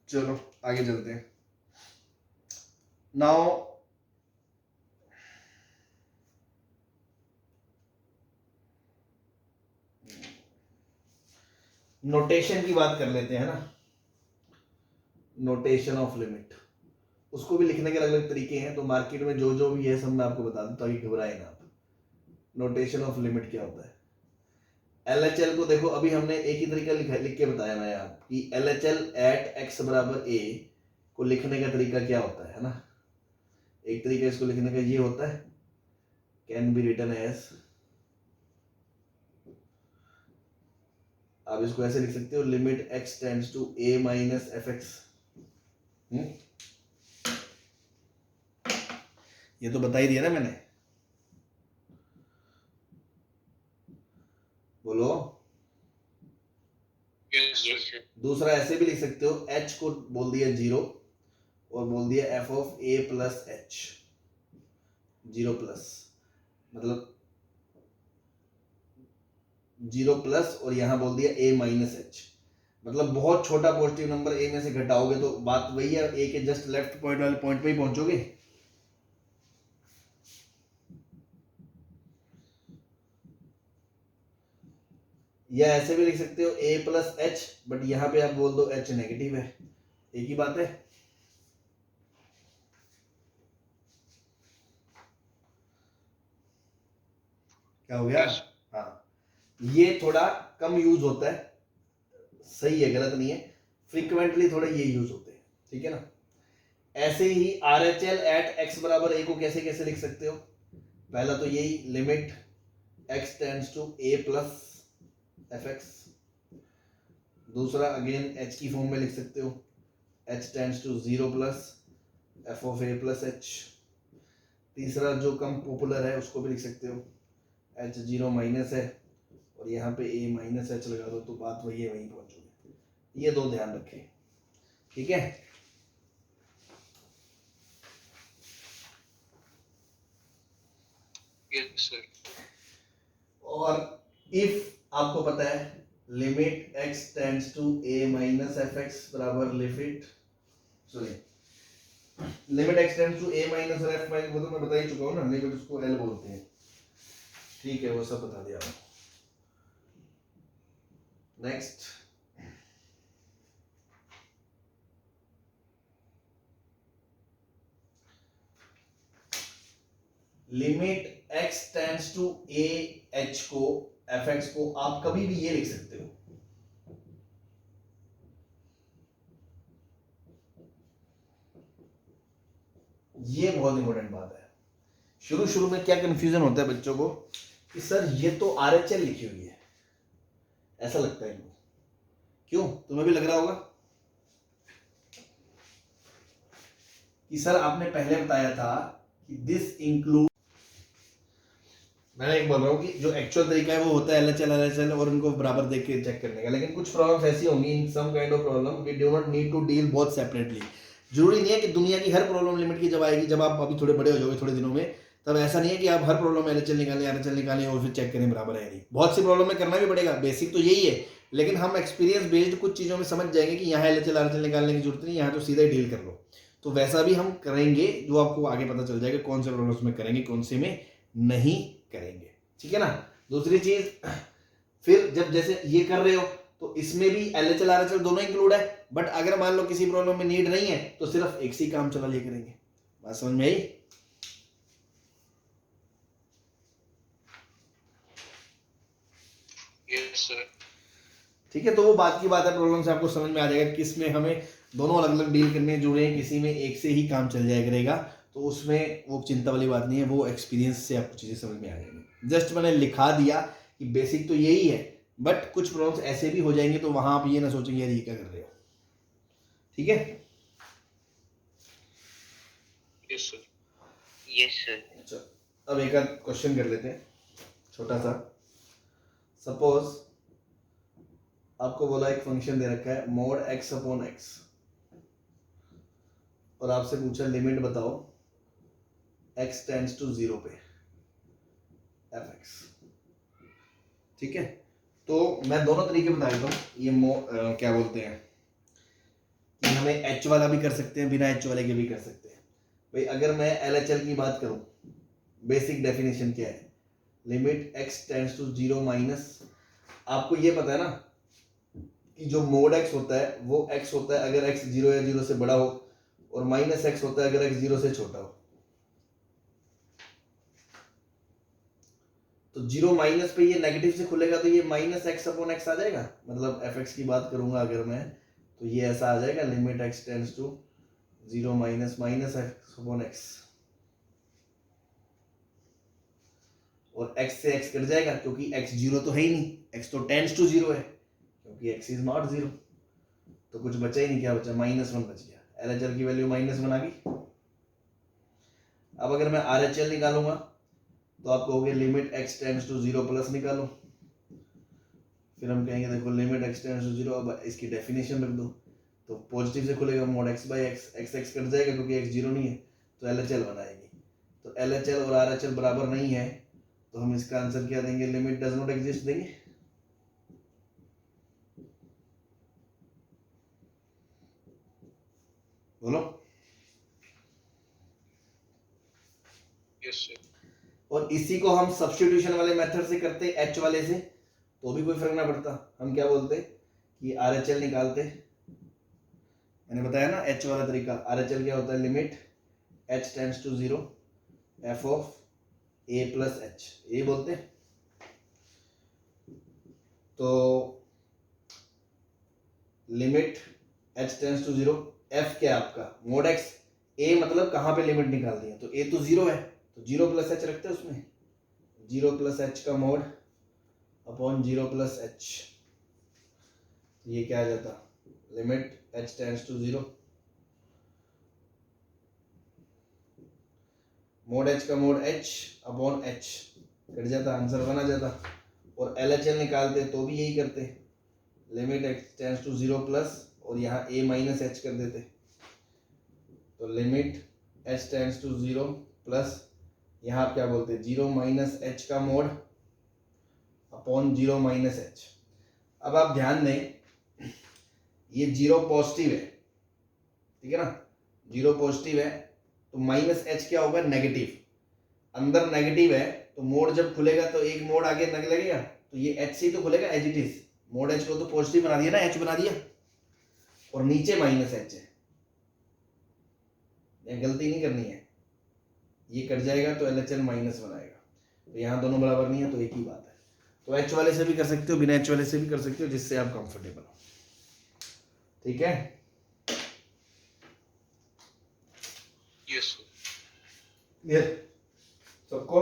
चलो आगे चलते हैं। नाउ नोटेशन की बात कर लेते हैं ना, नोटेशन ऑफ लिमिट, उसको भी लिखने के अलग अलग तरीके हैं, तो मार्केट में जो जो भी है सब मैं आपको बता दूं ताकि घबराए ना आप। नोटेशन ऑफ लिमिट क्या होता है? LHL को देखो, अभी हमने एक ही तरीका लिख के बताया ना यार कि LHL एट x बराबर a को लिखने का तरीका क्या होता है ना। एक तरीका इसको लिखने का ये होता है, कैन बी रिटन एज, आप इसको ऐसे लिख सकते हो, limit x tends to a minus fx। ये तो बता ही दिया ना मैंने, बोलो। Yes sir. दूसरा ऐसे भी लिख सकते हो, h को बोल दिया 0 और बोल दिया f of a plus h, 0 plus मतलब 0 प्लस और यहां बोल दिया a माइनस h, मतलब बहुत छोटा पॉजिटिव नंबर a में से घटाओगे तो बात वही है, a के जस्ट लेफ्ट पॉइंट वाले पॉइंट पे ही पहुंचोगे। या ऐसे भी लिख सकते हो a प्लस h, बट यहां पे आप बोल दो h नेगेटिव है, एक ही बात है। क्या हो गया? हाँ, ये थोड़ा कम यूज होता है, सही है, गलत नहीं है, फ्रीक्वेंटली थोड़ा ये यूज होते हैं, ठीक है ना। ऐसे ही RHL एट x बराबर a को कैसे कैसे लिख सकते हो? पहला तो यही, limit x tends to a plus fx, दूसरा अगेन एच की फॉर्म में लिख सकते हो, H tends to 0 plus F of A plus H. तीसरा जो कम पॉपुलर है उसको भी लिख सकते हो, एच 0 माइनस है और यहाँ पे ए माइनस एच लगा दो तो बात वही है, वहीं पहुंचोगे। ये दो ध्यान रखें, ठीक है। Yes, sir. और इफ आपको पता है limit x tends to a minus F X बराबर limit x tends to a minus F minus, वो तो मैं बता ही चुका हूँ ना, लिमिट उसको l बोलते हैं, ठीक है, वो सब बता दिया। Next, limit x tends to a h को एफ एक्स को आप कभी भी ये लिख सकते हो, ये बहुत इंपॉर्टेंट बात है। शुरू शुरू में क्या कंफ्यूजन होता है बच्चों को कि सर ये तो RHL लिखी हुई है, ऐसा लगता है इनको, क्यों? तुम्हें भी लग रहा होगा कि सर आपने पहले बताया था कि दिस इंक्लूड, मैं एक बोल रहा हूँ कि जो एक्चुअल तरीका है वो होता है LHL और उनको बराबर देख के चेक करने का, लेकिन कुछ प्रॉब्लम्स ऐसी होंगी, in some kind of problem we do not need to deal both separately. जरूरी नहीं है कि दुनिया की हर प्रॉब्लम लिमिट की जब आएगी, जब आप अभी थोड़े बड़े हो जाओगे थोड़े दिनों में, तब ऐसा नहीं है कि आप हर प्रॉब्लम में LHL निकालें RHL निकालें और फिर चेक करें बराबर है नहीं। बहुत सी प्रॉब्लम में करना भी पड़ेगा, बेसिक तो यही है, लेकिन हम एक्सपीरियंस बेस्ड कुछ चीज़ों में समझ जाएंगे कि यहाँ LHL RHL निकालने की जरूरत नहीं, यहाँ तो सीधा ही डील कर लो। तो वैसा भी हम करेंगे, जो आपको आगे पता चल जाएगा कौन से प्रॉब्लम्स में करेंगे कौन से में नहीं करेंगे, ठीक है ना। दूसरी चीज, फिर जब जैसे ये कर रहे हो तो इसमें भी LHL RHL दोनों इंक्लूड है, बट अगर मान लो किसी प्रॉब्लम में नीड नहीं है तो सिर्फ एक से ही काम चला लिया करेंगे। बात समझ में आई? Yes, sir. ठीक है, तो वो बात की बात है, प्रॉब्लम से आपको समझ में आ जाएगा किस में हमें दोनों अलग अलग डील करने जुड़े हैं, किसी में एक से ही काम चल जाया करेगा, तो उसमें वो चिंता वाली बात नहीं है, वो एक्सपीरियंस से आपको चीज़ें समझ में आ जाएंगी। जस्ट मैंने लिखा दिया कि बेसिक तो यही है, बट कुछ प्रॉब्लम्स ऐसे भी हो जाएंगे तो वहां आप ये ना सोचेंगे यार ये क्या कर रहे हो, ठीक है। Yes, sir. Yes, sir. अच्छा, अब एक आध क्वेश्चन कर लेते हैं छोटा सा। सपोज आपको बोला एक फंक्शन दे रखा है मोड x अपॉन x, और आपसे पूछा लिमिट बताओ x टेंड्स टू 0 पे एफ एक्स, ठीक है। तो मैं दोनों तरीके बता देता हूँ, ये क्या बोलते हैं कि हमें h वाला भी कर सकते हैं, बिना h वाले के भी कर सकते हैं। भाई अगर मैं LHL की बात करूं, बेसिक डेफिनेशन क्या है, limit x tends to 0 minus, आपको ये पता है ना कि जो मोड x होता है वो x होता है अगर x 0 या 0 से बड़ा हो, और माइनस x होता है अगर x 0 से छोटा हो। तो 0 माइनस पे ये नेगेटिव से खुलेगा तो ये माइनस x अपॉन x आ जाएगा, मतलब fx की बात करूंगा अगर मैं तो ये ऐसा आ जाएगा, limit x tends to 0 minus minus x upon x, और x से x कट जाएगा क्योंकि x 0 तो है ही नहीं, x तो टेंड्स टू 0 है क्योंकि x इज नॉट 0, तो कुछ बचा ही नहीं, क्या बचा, -1 बच गया। LHL की वैल्यू -1 आ गई। अब अगर मैं RHL निकालूंगा तो आप कहोगे limit x tends to 0 plus निकालो, फिर हम कहेंगे देखो लिमिट x टेंड्स टू 0, अब इसकी डेफिनेशन रख दो, तो पॉजिटिव से खुलेगा mode x by x, x cut जाएगा क्योंकि x 0 नहीं है तो LHL बनाएगी, तो LHL और RHL बराबर नहीं है तो हम इसका आंसर क्या देंगे, लिमिट डज नॉट एग्जिस्ट देंगे। बोलो। Yes, sir. और इसी को हम सब्स्टिट्यूशन वाले मेथड से करते h वाले से तो भी कोई फर्क ना पड़ता, हम क्या बोलते कि RHL निकालते, मैंने बताया ना h वाला तरीका। RHL क्या होता है, limit h tends to 0 f of a plus h, ये बोलते। तो limit h tends to 0, f क्या है आपका मोड x, a मतलब कहाँ पे लिमिट निकाल दी है, तो a तो 0 है तो 0 प्लस h रखते हैं उसमें, 0 प्लस h का मोड अपॉन 0 प्लस h, तो ये क्या आ जाता, limit h tends to 0, mod h का mod h upon h cut जाता, आंसर बना जाता। और LHL निकालते तो भी यही करते, limit h tends to 0 plus और यहाँ a माइनस h कर देते, तो limit h tends to 0 plus यहाँ आप क्या बोलते हैं 0 माइनस h का मोड अपॉन 0 माइनस h। अब आप ध्यान दें, ये 0 पॉजिटिव है, ठीक है ना, 0 पॉजिटिव है तो माइनस h क्या होगा, नेगेटिव। अंदर नेगेटिव है तो मोड जब खुलेगा तो एक मोड आगे लगेगा, तो ये h से ही तो खुलेगा as it is, mod h को तो पॉजिटिव बना दिया ना, h बना दिया, और नीचे माइनस h है, ये गलती नहीं करनी है, ये कट जाएगा तो LHL माइनस बनाएगा, तो यहाँ दोनों बराबर नहीं है तो एक ही बात है। तो h वाले से भी कर सकते हो, बिना h वाले से भी कर सकते हो, जिससे आप कंफर्टेबल हो, ठीक है। यस ये सबको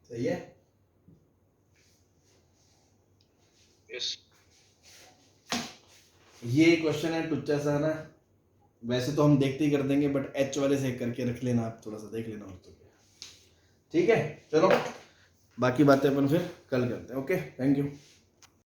सही है। यस ये क्वेश्चन है टुच्चा सा ना, वैसे तो हम देखते ही कर देंगे, बट h वाले से करके रख लेना, आप थोड़ा सा देख लेना और तो क्या, ठीक है। चलो बाकी बातें अपन फिर कल करते हैं। Okay, thank you.